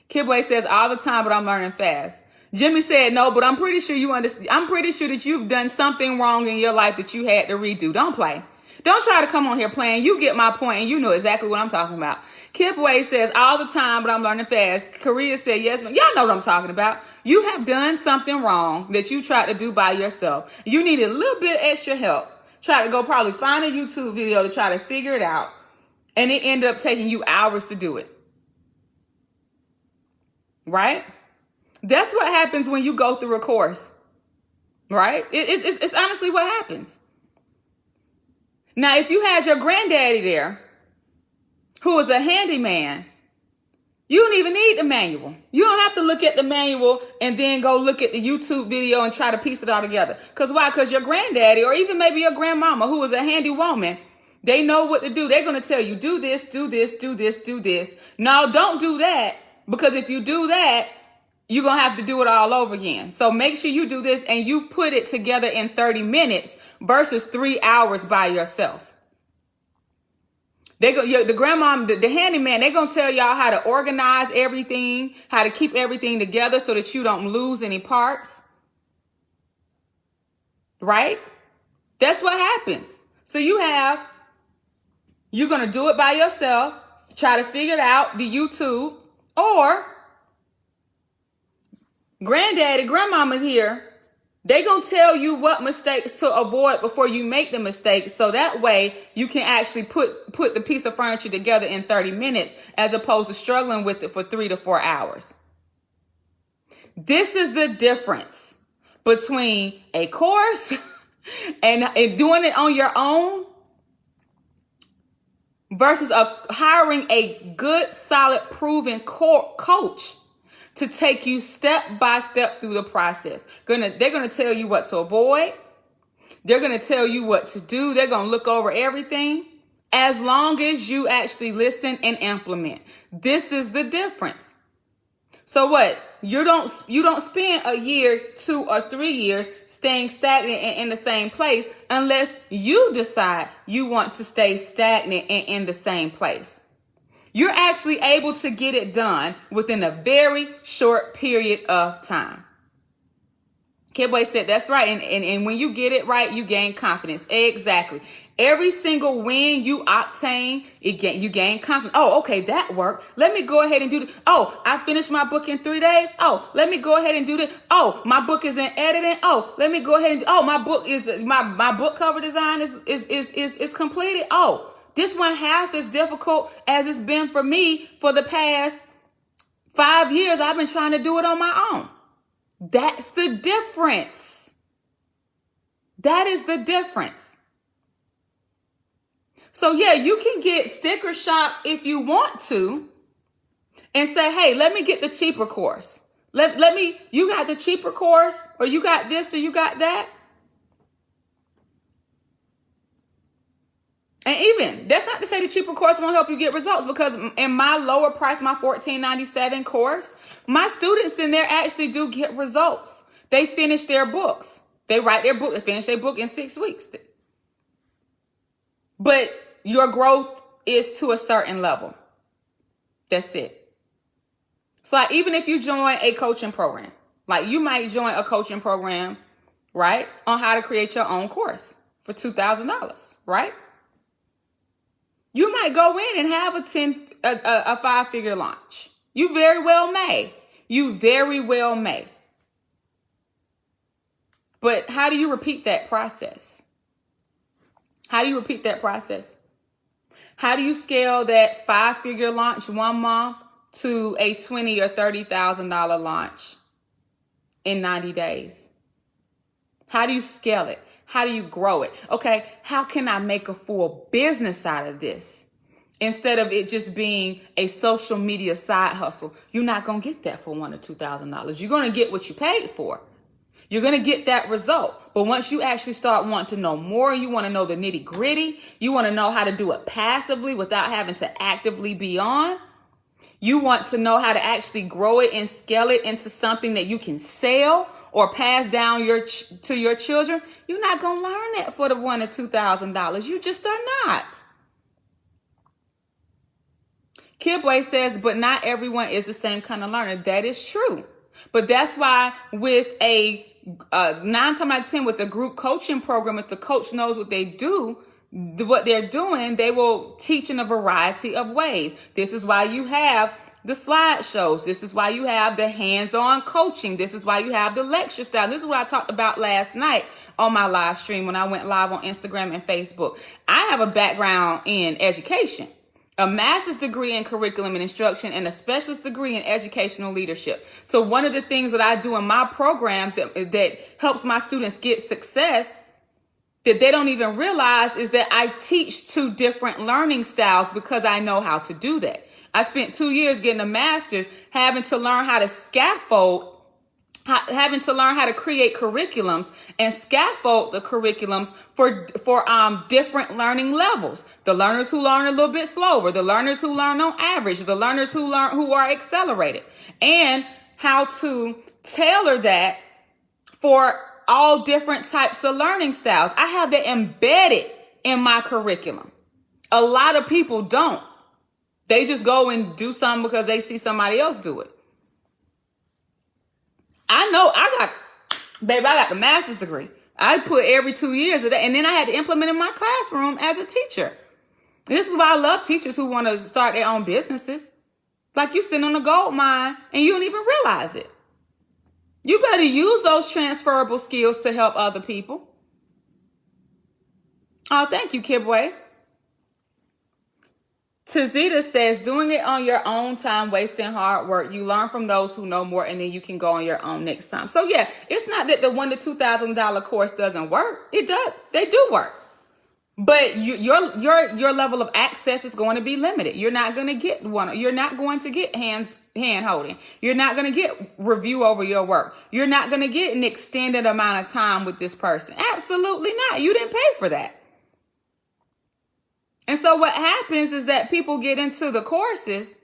Kidway says all the time, but I'm learning fast. Jimmy said no, but I'm pretty sure you understand. I'm pretty sure that you've done something wrong in your life that you had to redo. Don't play. Don't try to come on here playing. You get my point, and you know exactly what I'm talking about. Kipway says all the time, but I'm learning fast. Korea said yes, but y'all know what I'm talking about. You have done something wrong that you tried to do by yourself. You needed a little bit extra help. Try to go probably find a YouTube video to try to figure it out, and it ended up taking you hours to do it. Right? That's what happens when you go through a course. Right? It's honestly what happens. Now, if you had your granddaddy there, who was a handyman, you don't even need the manual. You don't have to look at the manual and then go look at the YouTube video and try to piece it all together. Because why? Because your granddaddy, or even maybe your grandmama, who was a handy woman, they know what to do. They're going to tell you, do this, do this, do this, do this. No, don't do that. Because if you do that, you're going to have to do it all over again. So make sure you do this and you put it together in 30 minutes versus 3 hours by yourself. The grandma, the handyman, they're going to tell y'all how to organize everything, how to keep everything together so that you don't lose any parts. Right? That's what happens. So you're going to do it by yourself, try to figure it out, the YouTube, or granddaddy, grandmama's here. They going to tell you what mistakes to avoid before you make the mistakes. So that way you can actually put the piece of furniture together in 30 minutes as opposed to struggling with it for 3 to 4 hours. This is the difference between a course and doing it on your own versus hiring a good, solid, proven coach to take you step by step through the process. They're going to tell you what to avoid. They're going to tell you what to do. They're going to look over everything as long as you actually listen and implement. This is the difference. So what? You don't spend a year, 2 or 3 years staying stagnant in the same place unless you decide you want to stay stagnant and in the same place. You're actually able to get it done within a very short period of time. Kidway said that's right. And when you get it right, you gain confidence. Exactly. Every single win you obtain, you gain confidence. Oh, okay, that worked. Let me go ahead and do this. Oh, I finished my book in 3 days. Oh, let me go ahead and do this. Oh, my book is in editing. Oh, let me go ahead and my book is my book cover design is completed. Oh, this one half as difficult as it's been for me for the past 5 years. I've been trying to do it on my own. That's the difference. That is the difference. So yeah, you can get sticker shock if you want to and say, hey, let me get the cheaper course. You got the cheaper course, or you got this, or you got that. And even, that's not to say the cheaper course won't help you get results, because in my lower price, my $14.97 course, my students in there actually do get results. They finish their books. They write their book, they finish their book in 6 weeks. But your growth is to a certain level. That's it. So like, even if you join a coaching program, like you might join a coaching program, right, on how to create your own course for $2,000, right? You might go in and have a 5-figure launch. You very well may. You very well may. But how do you repeat that process? How do you repeat that process? How do you scale that 5-figure launch 1 month to a $20,000 or $30,000 launch in 90 days? How do you scale it? How do you grow it? Okay, how can I make a full business out of this? Instead of it just being a social media side hustle, you're not going to get that for $1,000 or $2,000. You're going to get what you paid for. You're going to get that result. But once you actually start wanting to know more, you want to know the nitty gritty, you want to know how to do it passively without having to actively be on. You want to know how to actually grow it and scale it into something that you can sell or pass down to your children. You're not going to learn that for the $1,000 or $2,000. You just are not. Kibwe says, but not everyone is the same kind of learner. That is true. But that's why with a 9 times out of 10 with the group coaching program, if the coach knows what they do, what they're doing, they will teach in a variety of ways. This is why you have the slideshows. This is why you have the hands-on coaching. This is why you have the lecture style. This is what I talked about last night on my live stream when I went live on Instagram and Facebook. I have a background in education, a master's degree in curriculum and instruction, and a specialist degree in educational leadership. So one of the things that I do in my programs that helps my students get success that they don't even realize is that I teach 2 different learning styles because I know how to do that. I spent 2 years getting a master's, having to learn how to scaffold, having to learn how to create curriculums and scaffold the curriculums for different learning levels. The learners who learn a little bit slower, the learners who learn on average, the learners who are accelerated, and how to tailor that for all different types of learning styles. I have that embedded in my curriculum. A lot of people don't. They just go and do something because they see somebody else do it. I know I got the master's degree. I put every 2 years of that, and then I had to implement in my classroom as a teacher. And this is why I love teachers who want to start their own businesses. Like you sitting on a gold mine and you don't even realize it. You better use those transferable skills to help other people. Oh, thank you, Kibwe. Tazita says, doing it on your own time, wasting hard work. You learn from those who know more, and then you can go on your own next time. So yeah, it's not that the $1,000 to $2,000 course doesn't work. It does. They do work. But your level of access is going to be limited. You're not going to get one. You're not going to get hand holding. You're not going to get review over your work. You're not going to get an extended amount of time with this person. Absolutely not. You didn't pay for that. And so what happens is that people get into the courses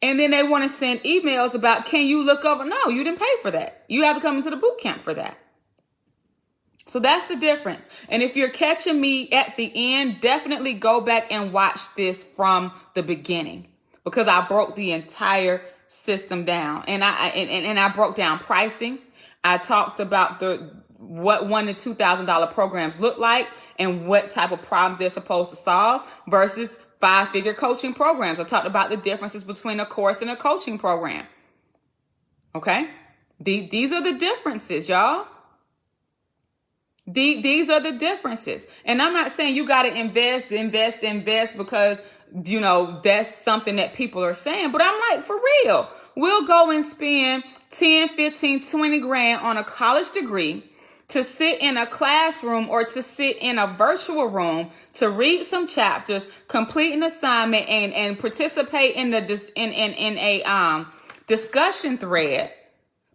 and then they want to send emails about, can you look over? No, you didn't pay for that. You have to come into the boot camp for that. So that's the difference. And if you're catching me at the end, definitely go back and watch this from the beginning, because I broke the entire system down, and I broke down pricing. I talked about what $1,000 to $2,000 programs look like and what type of problems they're supposed to solve versus 5-figure coaching programs. I talked about the differences between a course and a coaching program. Okay? These are the differences, y'all. These are the differences. And I'm not saying you got to invest because, that's something that people are saying. But I'm like, for real, we'll go and spend 10, 15, 20 grand on a college degree to sit in a classroom or to sit in a virtual room to read some chapters, complete an assignment, and participate in a discussion thread,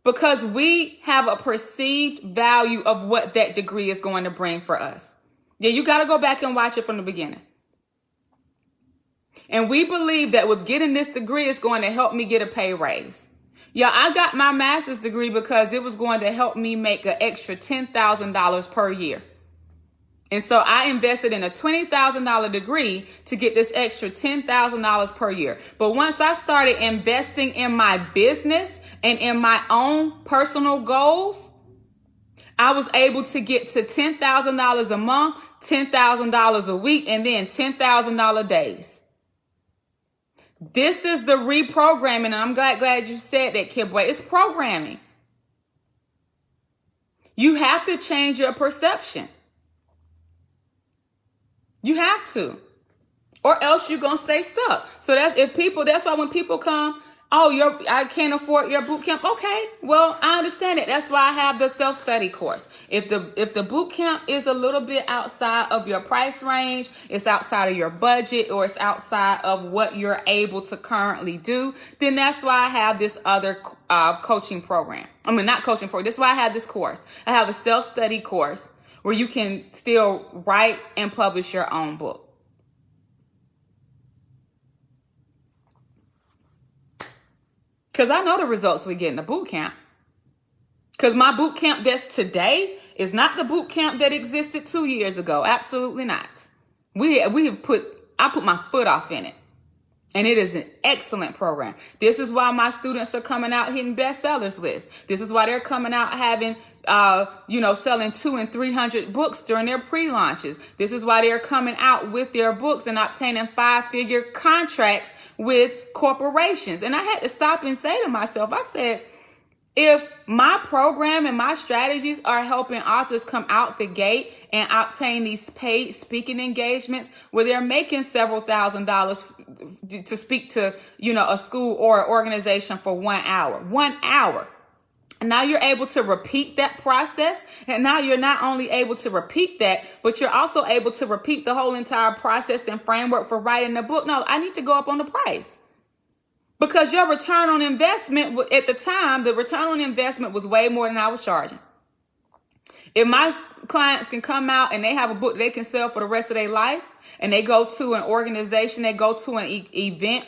because we have a perceived value of what that degree is going to bring for us. Yeah, you got to go back and watch it from the beginning. And we believe that with getting this degree, it's going to help me get a pay raise. Yeah, I got my master's degree because it was going to help me make an extra $10,000 per year. And so I invested in a $20,000 degree to get this extra $10,000 per year. But once I started investing in my business and in my own personal goals, I was able to get to $10,000 a month, $10,000 a week, and then $10,000 days. This is the reprogramming. And I'm glad you said that, Kibwe. It's programming. You have to change your perception. You have to, or else you're going to stay stuck. So that's why when people come, oh, I can't afford your boot camp. Okay, well, I understand it. That's why I have the self-study course. If the boot camp is a little bit outside of your price range, it's outside of your budget, or it's outside of what you're able to currently do, then that's why I have this other coaching program. I mean, not coaching program. That's why I have this course. I have a self-study course where you can still write and publish your own book. Because I know the results we get in the boot camp. Because my boot camp that's today is not the boot camp that existed 2 years ago. Absolutely not. I put my foot off in it. And it is an excellent program. This is why my students are coming out hitting bestsellers lists. This is why they're coming out having, selling 200 and 300 books during their pre-launches. This is why they're coming out with their books and obtaining 5-figure contracts with corporations. And I had to stop and say to myself, I said, if my program and my strategies are helping authors come out the gate and obtain these paid speaking engagements where they're making several $1,000s to speak to, a school or an organization for 1 hour, And now you're able to repeat that process. And now you're not only able to repeat that, but you're also able to repeat the whole entire process and framework for writing the book. No, I need to go up on the price. Because your return on investment at the time, the return on investment was way more than I was charging. If my clients can come out and they have a book they can sell for the rest of their life, and they go to an organization, they go to an event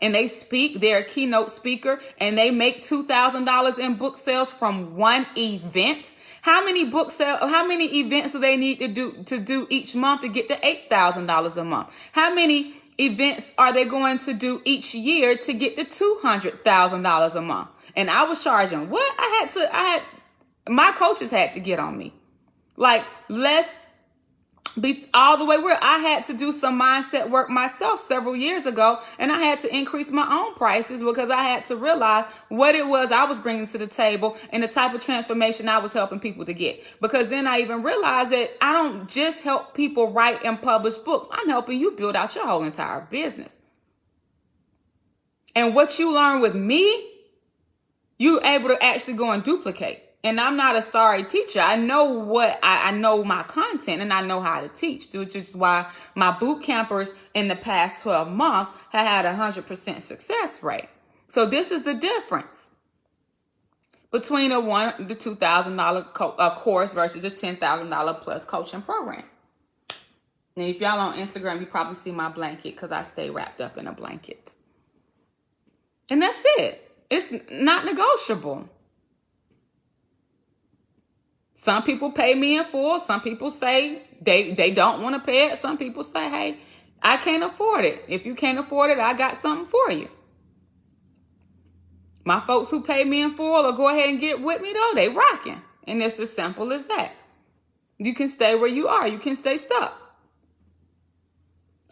and they speak, they're a keynote speaker, and they make $2,000 in book sales from one event. How many events do they need to do each month to get to $8,000 a month? How many events are they going to do each year to get to $200,000 a month? And I was charging what? My coaches had to get on me. Like, let's be all the way where I had to do some mindset work myself several years ago. And I had to increase my own prices because I had to realize what it was I was bringing to the table and the type of transformation I was helping people to get. Because then I even realized that I don't just help people write and publish books. I'm helping you build out your whole entire business. And what you learn with me, you're able to actually go and duplicate. And I'm not a sorry teacher. I know I know my content and I know how to teach, which is why my boot campers in the past 12 months have had 100% success rate. So this is the difference between the $2,000 course versus a $10,000 plus coaching program. And if y'all on Instagram, you probably see my blanket because I stay wrapped up in a blanket. And that's it. It's not negotiable. Some people pay me in full. Some people say they don't want to pay it. Some people say, hey, I can't afford it. If you can't afford it, I got something for you. My folks who pay me in full or go ahead and get with me, though, they rocking. And it's as simple as that. You can stay where you are. You can stay stuck.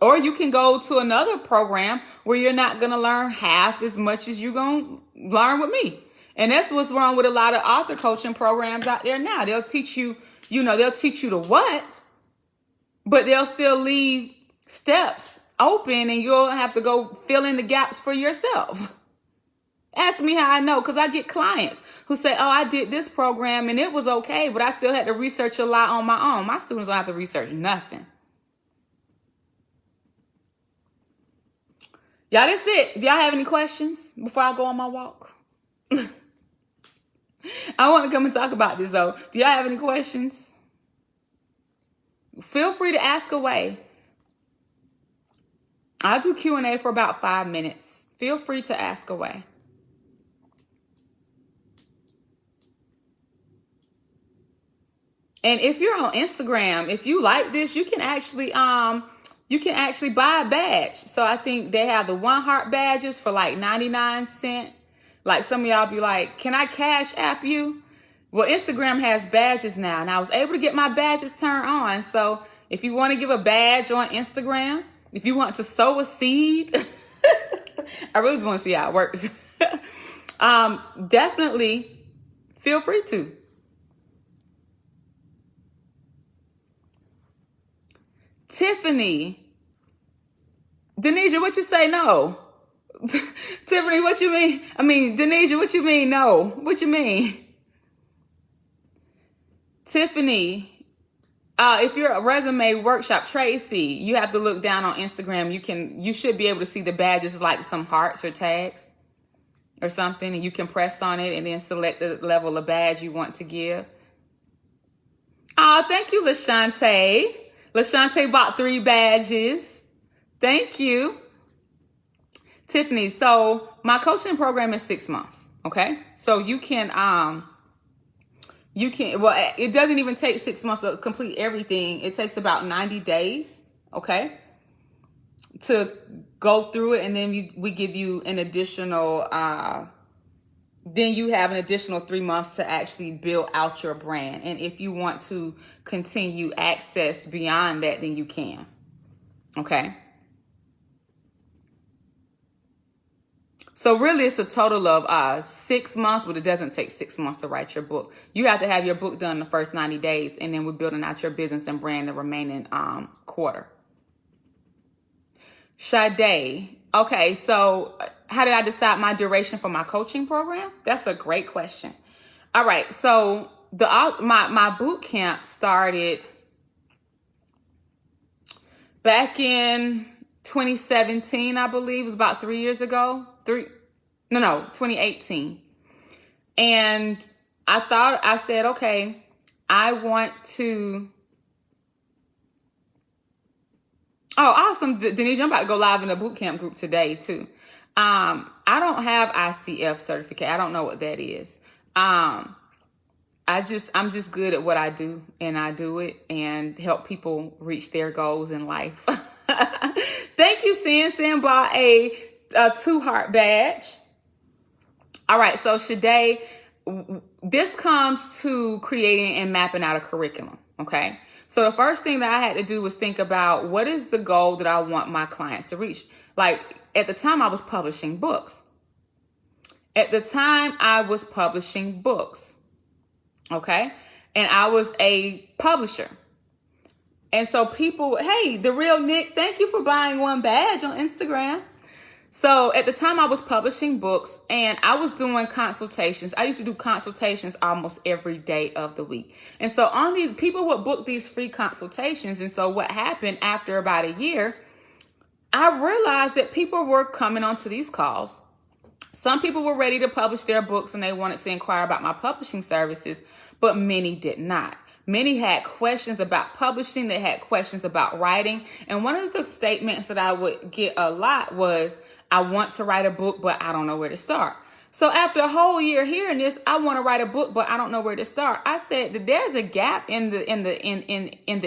Or you can go to another program where you're not going to learn half as much as you're going to learn with me. And that's what's wrong with a lot of author coaching programs out there now. They'll teach you, they'll teach you the what, but they'll still leave steps open and you'll have to go fill in the gaps for yourself. Ask me how I know, because I get clients who say, oh, I did this program and it was okay, but I still had to research a lot on my own. My students don't have to research nothing. Y'all, that's it. Do y'all have any questions before I go on my walk? I want to come and talk about this, though. Do y'all have any questions? feel free to ask away. I'll do Q&A for about 5 minutes. Feel free to ask away. And if you're on Instagram, if you like this, you can actually buy a badge. So I think they have the 1 heart badges for like 99 cents. Like some of y'all be like, can I cash app you? Well, Instagram has badges now, and I was able to get my badges turned on. So if you want to give a badge on Instagram, if you want to sow a seed, I really just want to see how it works. Definitely feel free to. Tiffany. Denisha, what you say no? Tiffany, what you mean? Denisha, what you mean no? What you mean? Tiffany, if you're a resume workshop, Tracy, you have to look down on Instagram. You should be able to see the badges like some hearts or tags or something, and you can press on it and then select the level of badge you want to give. Oh, thank you, LaShante. LaShante bought 3 badges. Thank you. Tiffany, so my coaching program is 6 months, okay? So you can, it doesn't even take 6 months to complete everything. It takes about 90 days, okay, to go through it. And then we give you an additional, then you have an additional 3 months to actually build out your brand. And if you want to continue access beyond that, then you can, okay? So really, it's a total of 6 months, but it doesn't take 6 months to write your book. You have to have your book done in the first 90 days, and then we're building out your business and brand the remaining quarter. Sade, okay, so how did I decide my duration for my coaching program? That's a great question. All right, so my boot camp started back in 2017, I believe. It was about 3 years ago. 2018. And I said, okay, I want to. Oh, awesome. Denise, I'm about to go live in the boot camp group today too. I don't have ICF certificate. I don't know what that is. I'm just good at what I do, and I do it and help people reach their goals in life. Thank you, Sin bought a 2 heart badge. All right, so Shade, this comes to creating and mapping out a curriculum, okay? So the first thing that I had to do was think about what is the goal that I want my clients to reach. Like at the time I was publishing books. Okay? And I was a publisher. And so people, hey, The Real Nick, thank you for buying 1 badge on Instagram. So at the time I was publishing books and I was doing consultations. I used to do consultations almost every day of the week. And so on these, people would book these free consultations. And so what happened after about a year, I realized that people were coming onto these calls. Some people were ready to publish their books and they wanted to inquire about my publishing services, but many did not. Many had questions about publishing. They had questions about writing. And one of the statements that I would get a lot was, I want to write a book, but I don't know where to start. So after a whole year hearing this, I want to write a book, but I don't know where to start. I said that there's a gap in the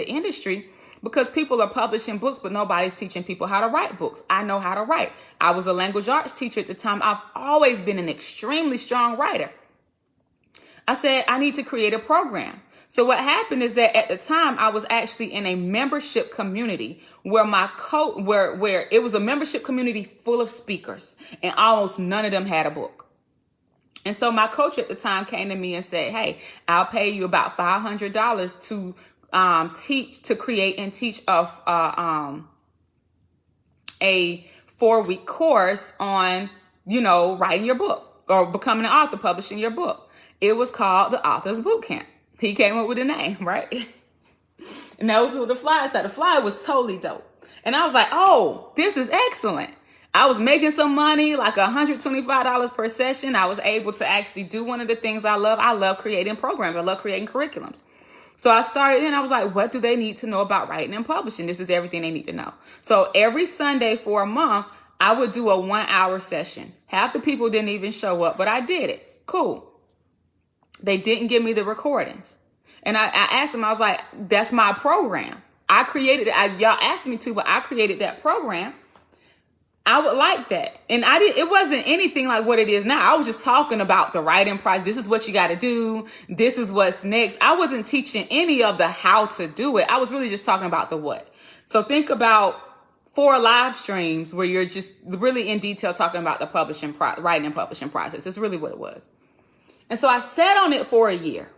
industry because people are publishing books, but nobody's teaching people how to write books. I know how to write. I was a language arts teacher at the time. I've always been an extremely strong writer. I said, I need to create a program. So what happened is that at the time I was actually in a membership community where where it was a membership community full of speakers and almost none of them had a book. And so my coach at the time came to me and said, hey, I'll pay you about $500 to create and teach a 4-week course on, writing your book or becoming an author, publishing your book. It was called the Author's Boot Camp. He came up with a name, right? And that was what the flyer said. The flyer was totally dope. And I was like, oh, this is excellent. I was making some money, like $125 per session. I was able to actually do one of the things I love. I love creating programs. I love creating curriculums. So I started and I was like, what do they need to know about writing and publishing? This is everything they need to know. So every Sunday for a month, I would do a 1-hour session. Half the people didn't even show up, but I did it. Cool. They didn't give me the recordings. And I asked them, I was like, that's my program. I created it. Y'all asked me to, but I created that program. I would like that. And it wasn't anything like what it is now. I was just talking about the writing process. This is what you got to do. This is what's next. I wasn't teaching any of the how to do it. I was really just talking about the what. So think about 4 live streams where you're just really in detail talking about the writing and publishing process. That's really what it was. And so I sat on it for a year.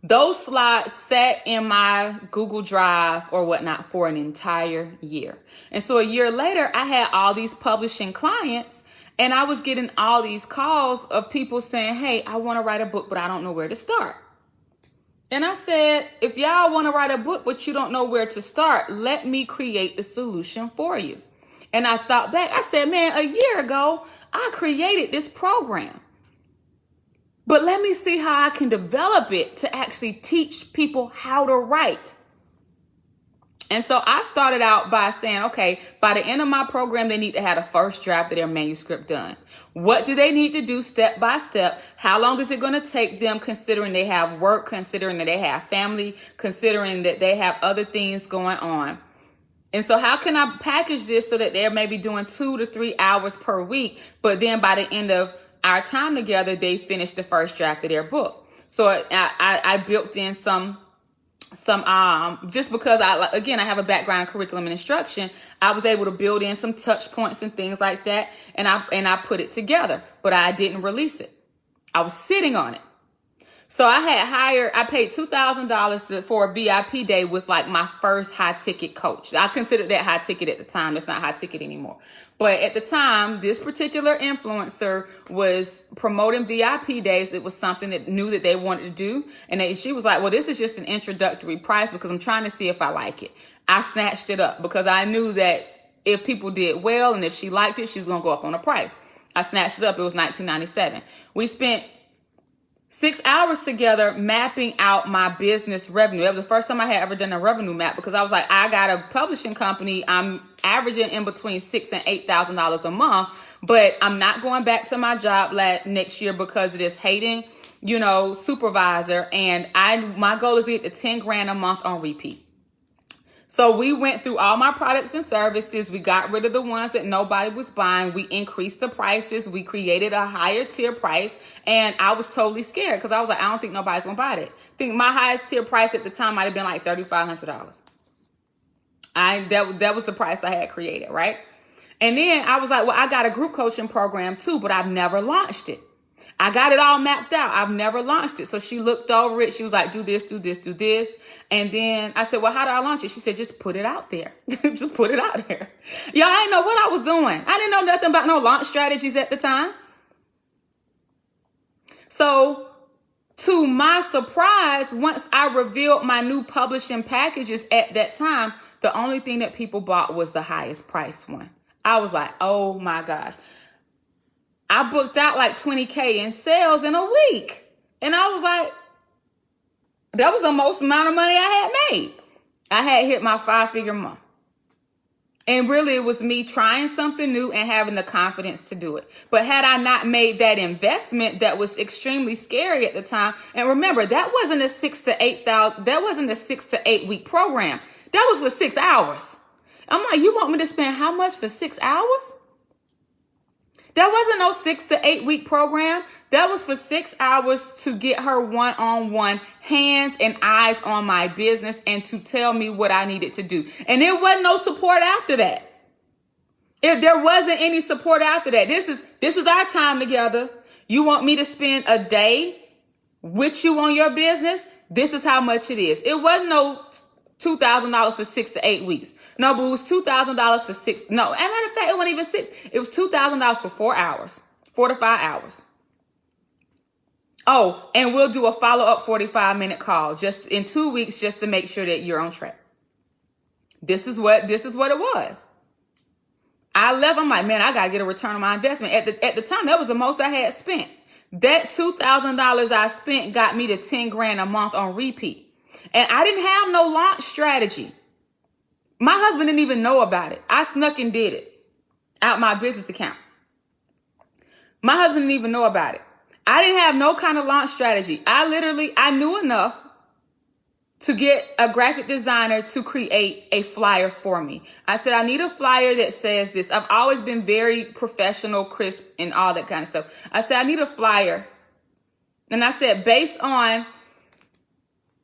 Those slides sat in my Google Drive or whatnot for an entire year. And so a year later, I had all these publishing clients and I was getting all these calls of people saying, hey, I want to write a book, but I don't know where to start. And I said, if y'all want to write a book, but you don't know where to start, let me create the solution for you. And I thought back, I said, man, a year ago, I created this program. But let me see how I can develop it to actually teach people how to write. And so I started out by saying, okay, by the end of my program, they need to have a first draft of their manuscript done. What do they need to do step by step? How long is it going to take them, considering they have work, considering that they have family, considering that they have other things going on? And so how can I package this so that they're maybe doing 2 to 3 hours per week, but then by the end of our time together, they finished the first draft of their book. So I built in some just because I have a background in curriculum and instruction, I was able to build in some touch points and things like that. And I put it together, but I didn't release it. I was sitting on it. So I paid $2,000 for a VIP day with like my first high ticket coach. I considered that high ticket at the time. That's not high ticket anymore. But at the time, this particular influencer was promoting VIP days. It was something that knew that they wanted to do. And she was like, well, this is just an introductory price because I'm trying to see if I like it. I snatched it up because I knew that if people did well and if she liked it, she was going to go up on the price. I snatched it up. It was $19.97. We spent 6 hours together mapping out my business revenue. That was the first time I had ever done a revenue map because I was like, I got a publishing company. I'm averaging in between $6,000 and $8,000 a month, but I'm not going back to my job next year because of this hating, supervisor. And my goal is to get to 10 grand a month on repeat. So we went through all my products and services. We got rid of the ones that nobody was buying. We increased the prices. We created a higher tier price. And I was totally scared because I was like, I don't think nobody's going to buy that. I think my highest tier price at the time might have been like $3,500. That was the price I had created, right? And then I was like, well, I got a group coaching program too, but I've never launched it. I got it all mapped out. I've never launched it. So she looked over it. She was like, do this, do this, do this. And then I said, well, how do I launch it? She said, just put it out there. Just put it out there. Y'all, I didn't know what I was doing. I didn't know nothing about no launch strategies at the time. So to my surprise, once I revealed my new publishing packages at that time, the only thing that people bought was the highest priced one. I was like, oh my gosh. I booked out like 20K in sales in a week. And I was like, that was the most amount of money I had made. I had hit my 5-figure month. And really it was me trying something new and having the confidence to do it. But had I not made that investment that was extremely scary at the time, and remember, that wasn't a 6 to 8 week program. That was for 6 hours. I'm like, you want me to spend how much for 6 hours? That wasn't no 6 to 8 week program. That was for 6 hours to get her one-on-one hands and eyes on my business and to tell me what I needed to do. And there wasn't no support after that. If there wasn't any support after that, this is our time together. You want me to spend a day with you on your business? This is how much it is. It wasn't no $2,000 for 6 to 8 weeks. No, but it was $2,000 for 6. No, as a matter of fact, it wasn't even 6. It was $2,000 for 4 hours, 4 to 5 hours. Oh, and we'll do a follow-up 45-minute call just in 2 weeks just to make sure that you're on track. This is what it was. I left. I'm like, man, I got to get a return on my investment. At the time, that was the most I had spent. That $2,000 I spent got me to 10 grand a month on repeat. And I didn't have no launch strategy. My husband didn't even know about it. I snuck and did it out my business account. My husband didn't even know about it. I didn't have no kind of launch strategy. I knew enough to get a graphic designer to create a flyer for me. I said, I need a flyer that says this. I've always been very professional, crisp, and all that kind of stuff. I said, I need a flyer. And I said, based on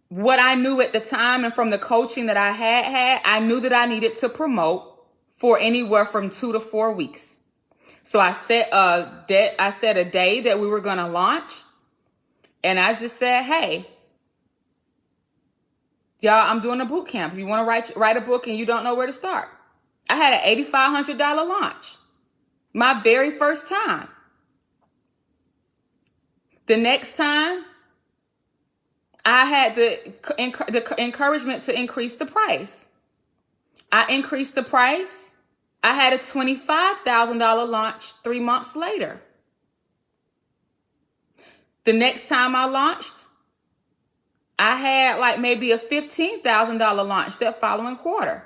what I knew at the time and from the coaching that I had, I knew that I needed to promote for anywhere from 2 to 4 weeks. So I set a day that we were going to launch. And I just said, hey, y'all, I'm doing a boot camp. If you want to write a book and you don't know where to start. I had an $8,500 launch. My very first time. The next time, I had the encouragement to increase the price. I increased the price. I had a $25,000 launch 3 months later. The next time I launched, I had like maybe a $15,000 launch that following quarter.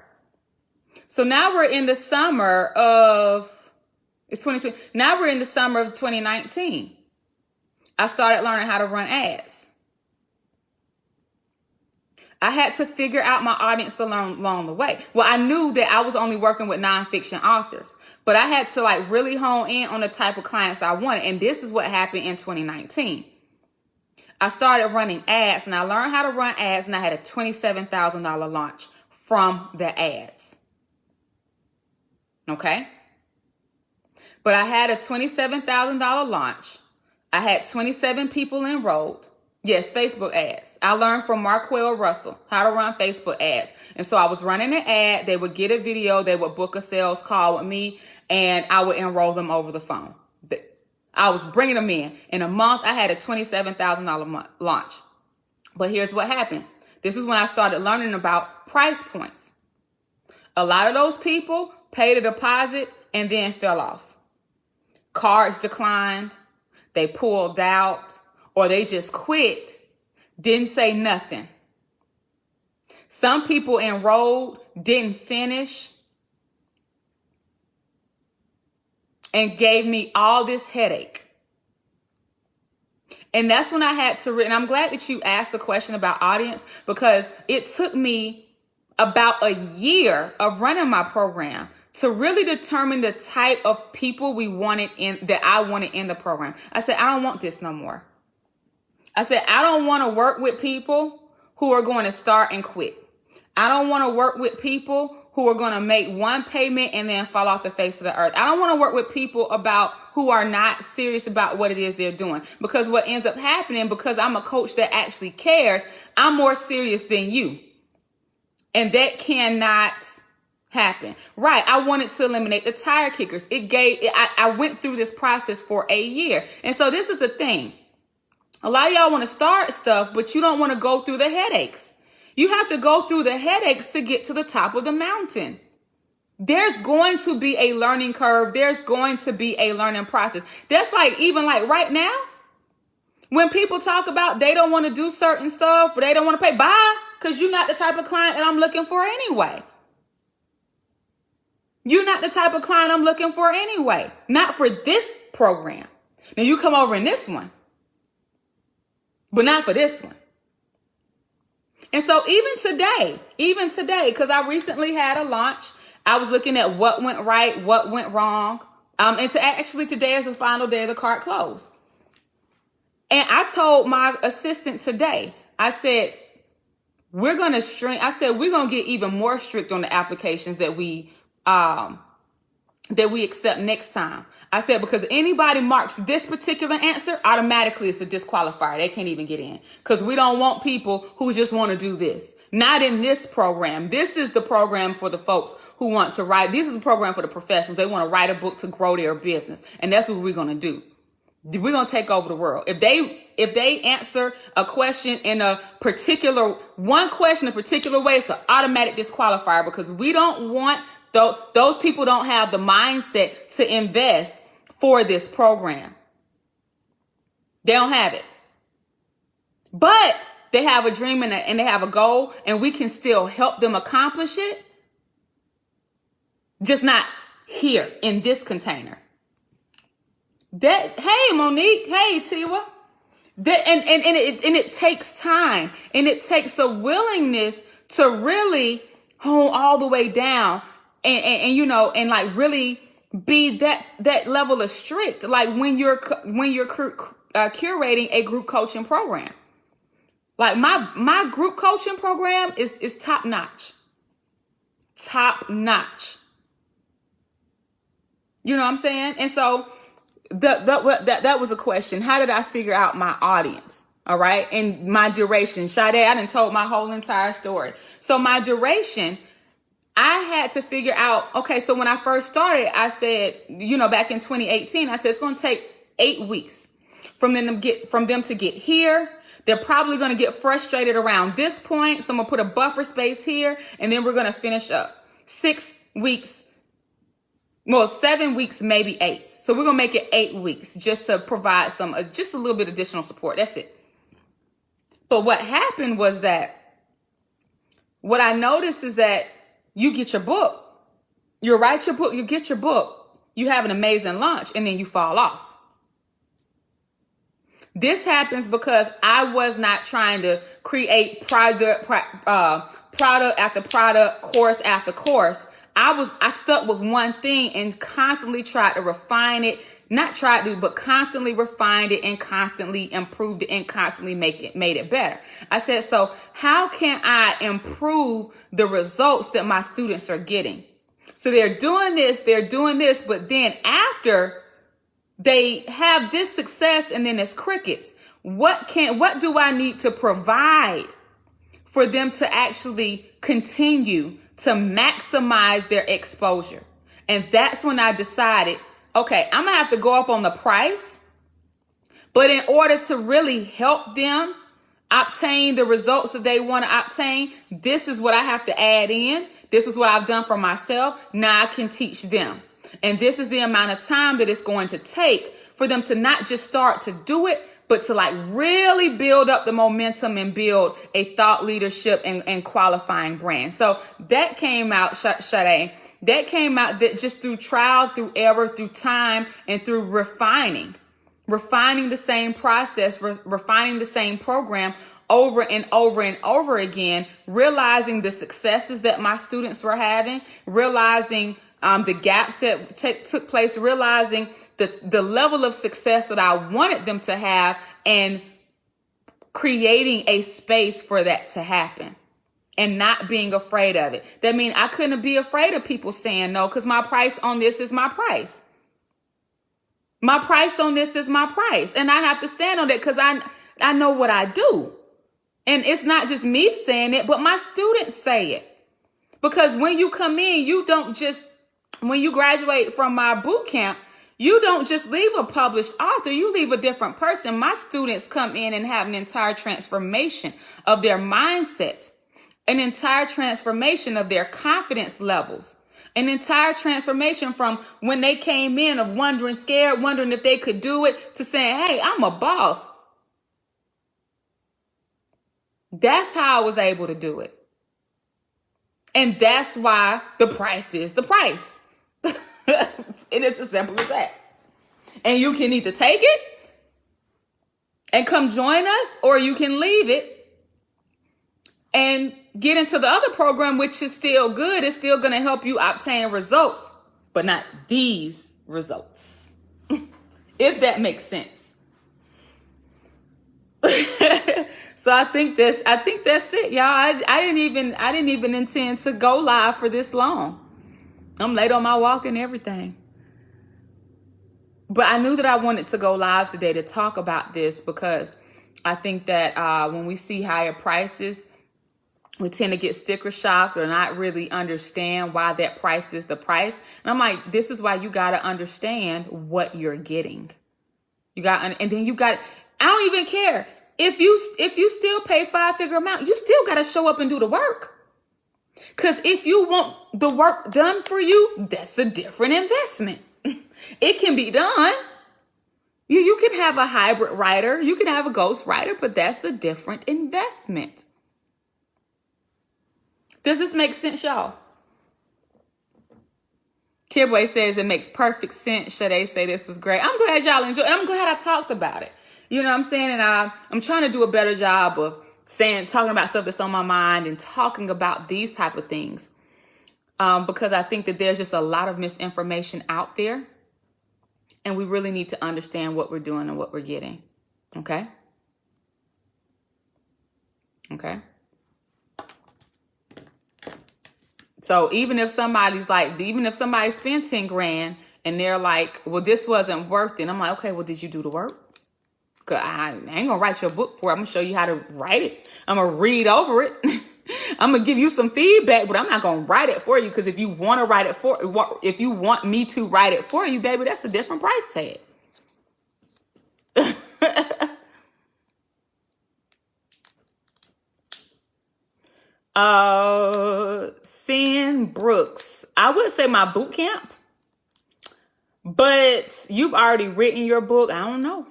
So now we're in the summer of, it's 2020. Now we're in the summer of 2019. I started learning how to run ads. I had to figure out my audience along the way. Well, I knew that I was only working with nonfiction authors, but I had to like really hone in on the type of clients I wanted. And this is what happened in 2019. I started running ads and I learned how to run ads and I had a $27,000 launch from the ads. Okay. But I had a $27,000 launch. I had 27 people enrolled. Yes, Facebook ads. I learned from Marquell Russell how to run Facebook ads. And so I was running an ad. They would get a video. They would book a sales call with me and I would enroll them over the phone. I was bringing them in. In a month, I had a $27,000 launch. But here's what happened. This is when I started learning about price points. A lot of those people paid a deposit and then fell off. Cards declined. They pulled out. Or they just quit, didn't say nothing. Some people enrolled, didn't finish, and gave me all this headache. And that's when I had to, and I'm glad that you asked the question about audience, because it took me about a year of running my program to really determine the type of people that I wanted in the program. I said, I don't want this no more. I said, I don't want to work with people who are going to start and quit. I don't want to work with people who are going to make one payment and then fall off the face of the earth. I don't want to work with people who are not serious about what it is they're doing. Because what ends up happening, because I'm a coach that actually cares, I'm more serious than you. And that cannot happen. Right. I wanted to eliminate the tire kickers. I went through this process for a year. And so this is the thing. A lot of y'all want to start stuff, but you don't want to go through the headaches. You have to go through the headaches to get to the top of the mountain. There's going to be a learning curve. There's going to be a learning process. That's like, even like right now, when people talk about they don't want to do certain stuff or they don't want to pay, bye, because you're not the type of client that I'm looking for anyway. You're not the type of client I'm looking for anyway. Not for this program. Now you come over in this one. But not for this one. And so even today, because I recently had a launch, I was looking at what went right, what went wrong. And today is the final day of the cart close. And I told my assistant today, I said, we're going to get even more strict on the applications that we accept next time. I said, because anybody marks this particular answer, automatically it's a disqualifier. They can't even get in because we don't want people who just want to do this. Not in this program. This is the program for the folks who want to write. This is the program for the professionals. They want to write a book to grow their business. And that's what we're going to do. We're going to take over the world. If they answer a question in a particular way, it's an automatic disqualifier because we don't want those people don't have the mindset to invest for this program. They don't have it. But they have a dream and they have a goal, and we can still help them accomplish it. Just not here in this container. Hey, Monique. Hey, Tiwa. It takes time, and it takes a willingness to really hone all the way down and like really be that level of strict. Like when you're curating a group coaching program. Like my group coaching program is top notch. Top notch. You know what I'm saying? And so that was a question. How did I figure out my audience? All right. And my duration. Sade, I done told my whole entire story. So my duration, I had to figure out, okay, so when I first started, I said, back in 2018, I said, it's going to take 8 weeks from them to get here. They're probably going to get frustrated around this point. So I'm going to put a buffer space here, and then we're going to finish up 6 weeks. Well, 7 weeks, maybe 8. So we're going to make it 8 weeks just to provide just a little bit additional support. That's it. But what happened was that what I noticed is that you get your book, you write your book, you get your book, you have an amazing launch, and then you fall off. This happens because I was not trying to create product after product, course after course. I stuck with one thing and constantly tried to refine it. But constantly refined it and constantly improved it and constantly made it better. I said, so how can I improve the results that my students are getting? So they're doing this, but then after they have this success and then it's crickets, what do I need to provide for them to actually continue to maximize their exposure? And that's when I decided, okay, I'm going to have to go up on the price, but in order to really help them obtain the results that they want to obtain, this is what I have to add in. This is what I've done for myself. Now I can teach them. And this is the amount of time that it's going to take for them to not just start to do it, but to like really build up the momentum and build a thought leadership and qualifying brand. So that came out, Sade. That came out that just through trial, through error, through time, and through refining the same process, refining the same program over and over and over again, realizing the successes that my students were having, realizing the gaps that took place, realizing the level of success that I wanted them to have, and creating a space for that to happen. And not being afraid of it. That means I couldn't be afraid of people saying no, because my price on this is my price. My price on this is my price. And I have to stand on it because I know what I do. And it's not just me saying it, but my students say it. Because when you come in, when you graduate from my boot camp, you don't just leave a published author, you leave a different person. My students come in and have an entire transformation of their mindset. An entire transformation of their confidence levels. An entire transformation from when they came in of scared, wondering if they could do it, to saying, hey, I'm a boss. That's how I was able to do it. And that's why the price is the price. And it's as simple as that. And you can either take it and come join us, or you can leave it and get into the other program, which is still good. It's still going to help you obtain results, but not these results. If that makes sense. So I think that's it, y'all. I didn't even intend to go live for this long. I'm late on my walk and everything. But I knew that I wanted to go live today to talk about this, because I think that when we see higher prices, we tend to get sticker shocked or not really understand why that price is the price. And I'm like, this is why you got to understand what you're getting. I don't even care. If you still pay 5-figure amount, you still got to show up and do the work. Because if you want the work done for you, that's a different investment. It can be done. You can have a hybrid writer. You can have a ghost writer, but that's a different investment. Does this make sense, y'all? Kibwe says it makes perfect sense. Sade say this was great. I'm glad y'all enjoyed it. I'm glad I talked about it. You know what I'm saying? And I'm trying to do a better job of talking about stuff that's on my mind and talking about these type of things. Because I think that there's just a lot of misinformation out there. And we really need to understand what we're doing and what we're getting. Okay? Okay? So even if somebody spends 10 grand and they're like, well, this wasn't worth it. I'm like, okay, well, did you do the work? Cause I ain't gonna write your book for it. I'm gonna show you how to write it. I'm gonna read over it. I'm gonna give you some feedback, but I'm not gonna write it for you. Cause if you want to write it if you want me to write it for you, baby, that's a different price tag. Sin Brooks. I would say my boot camp, but you've already written your book. I don't know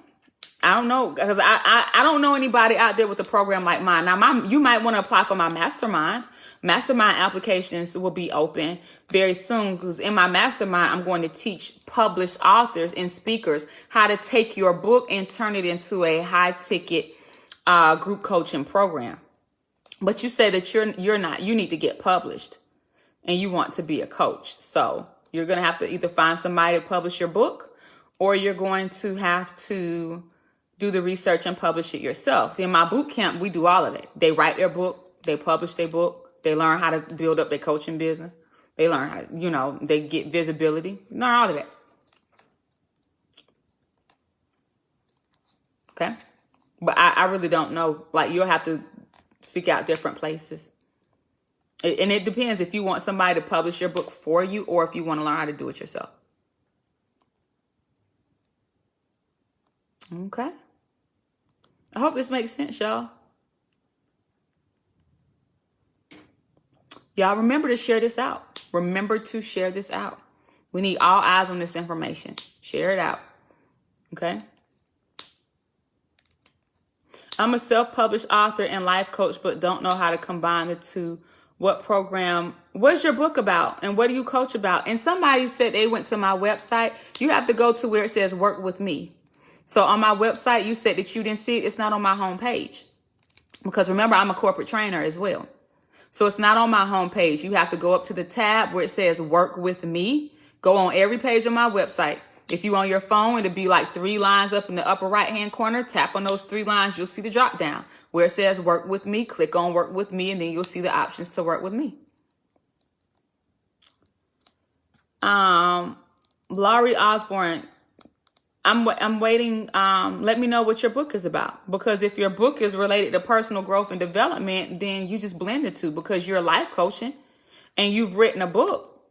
because I don't know anybody out there with a program like mine. Now, you might want to apply for my mastermind. Mastermind applications will be open very soon because in my mastermind, I'm going to teach published authors and speakers how to take your book and turn it into a high ticket group coaching program. But you say that you need to get published and you want to be a coach. So you're going to have to either find somebody to publish your book or you're going to have to do the research and publish it yourself. See, in my boot camp, we do all of it. They write their book, they publish their book, they learn how to build up their coaching business. They learn how, they get visibility, learn all of that. Okay. But I really don't know. Like, you'll have to seek out different places. And it depends if you want somebody to publish your book for you or if you want to learn how to do it yourself. Okay. I hope this makes sense, y'all. Y'all remember to share this out. Remember to share this out. We need all eyes on this information. Share it out. Okay. I'm a self-published author and life coach, but don't know how to combine the two. What's your book about? And what do you coach about? And somebody said they went to my website. You have to go to where it says work with me. So on my website, you said that you didn't see it. It's not on my homepage. Because remember, I'm a corporate trainer as well. So it's not on my homepage. You have to go up to the tab where it says work with me. Go on every page on my website. If you're on your phone, it'll be like 3 lines up in the upper right-hand corner. Tap on those 3 lines. You'll see the drop down where it says work with me. Click on work with me, and then you'll see the options to work with me. Laurie Osborne, I'm waiting. Let me know what your book is about. Because if your book is related to personal growth and development, then you just blend the two because you're life coaching and you've written a book.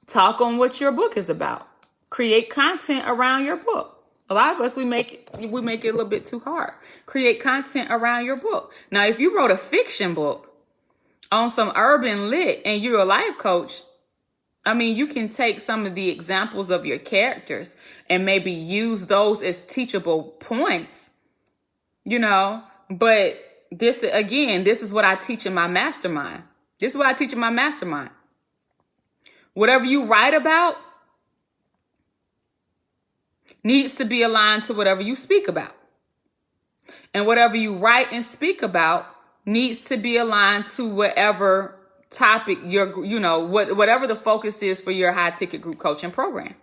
Talk on what your book is about. Create content around your book. A lot of us, we make it a little bit too hard. Create content around your book. Now, if you wrote a fiction book on some urban lit and you're a life coach, I mean, you can take some of the examples of your characters and maybe use those as teachable points, but this is what I teach in my mastermind. Whatever you write about needs to be aligned to whatever you speak about. And whatever you write and speak about needs to be aligned to whatever topic whatever the focus is for your high ticket group coaching program.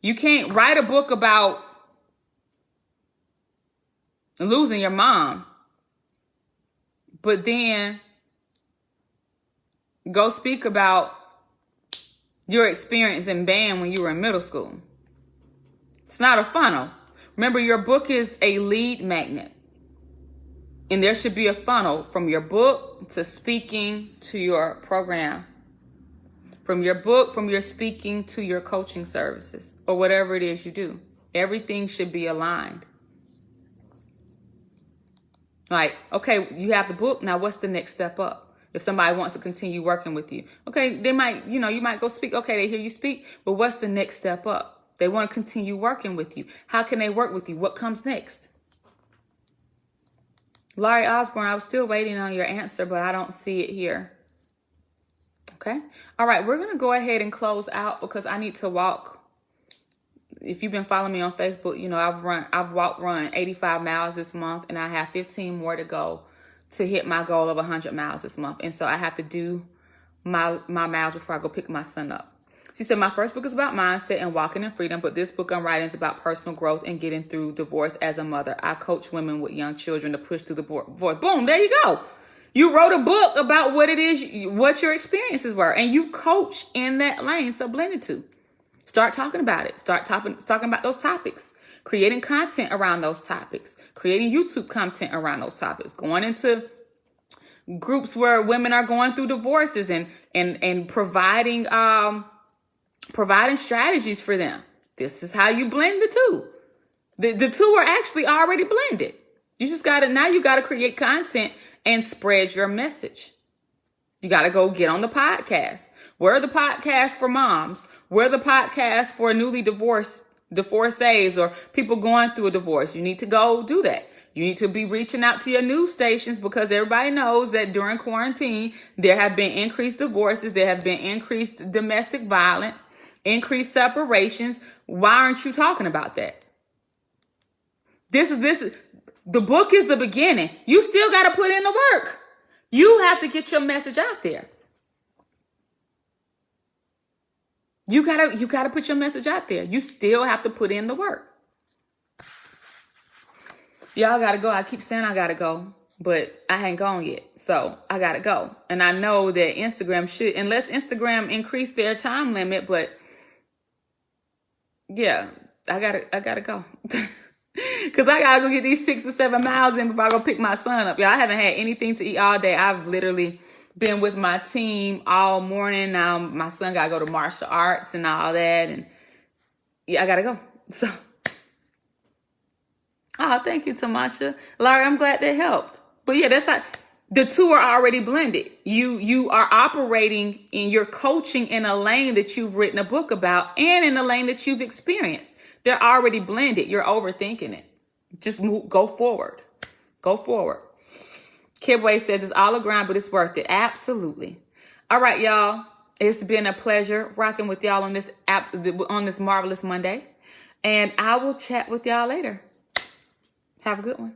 You can't write a book about losing your mom, but then go speak about your experience in band when you were in middle school. It's not a funnel. Remember, your book is a lead magnet. And there should be a funnel from your book to speaking to your program. From your book, from your speaking to your coaching services or whatever it is you do. Everything should be aligned. Like, okay, you have the book. Now what's the next step up? If somebody wants to continue working with you. Okay, they might, you might go speak. Okay, they hear you speak. But what's the next step up? They want to continue working with you. How can they work with you? What comes next? Laurie Osborne, I was still waiting on your answer, but I don't see it here. Okay. All right. We're going to go ahead and close out because I need to walk. If you've been following me on Facebook, you know, I've run 85 miles this month, and I have 15 more to go to hit my goal of 100 miles this month. And so I have to do my miles before I go pick my son up. She said, my first book is about mindset and walking in freedom, but this book I'm writing is about personal growth and getting through divorce as a mother. I coach women with young children to push through the divorce. Boom, there you go. You wrote a book about what it is, what your experiences were, and you coach in that lane. So blend the two. Start talking about it. Start talking about those topics, creating content around those topics, creating YouTube content around those topics, going into groups where women are going through divorces and providing strategies for them. This is how you blend the two. The two are actually already blended. You just now you got to create content and spread your message. You got to go get on the podcast. Where are the podcasts for moms? Where are the podcasts for newly divorcees or people going through a divorce? You need to go do that. You need to be reaching out to your news stations because everybody knows that during quarantine, there have been increased divorces. There have been increased domestic violence, increased separations. Why aren't you talking about that? The book is the beginning. You still got to put in the work. You have to get your message out there. You gotta put your message out there. You still have to put in the work. Y'all gotta go. I keep saying I gotta go, but I ain't gone yet. So I gotta go. And I know that Instagram should, unless Instagram increase their time limit, but yeah, I gotta go. Cause I gotta go get these 6 or 7 miles in before I go pick my son up. Y'all, I haven't had anything to eat all day. I've literally been with my team all morning. Now my son gotta go to martial arts and all that. And yeah, I gotta go. So, thank you, Tamasha. Larry, I'm glad that helped. But yeah, that's how the two are already blended. You are operating and you're coaching in a lane that you've written a book about and in a lane that you've experienced. They're already blended. You're overthinking it. Just go forward. Go forward. Kibway says it's all a grind, but it's worth it. Absolutely. All right, y'all. It's been a pleasure rocking with y'all on this marvelous Monday. And I will chat with y'all later. Have a good one.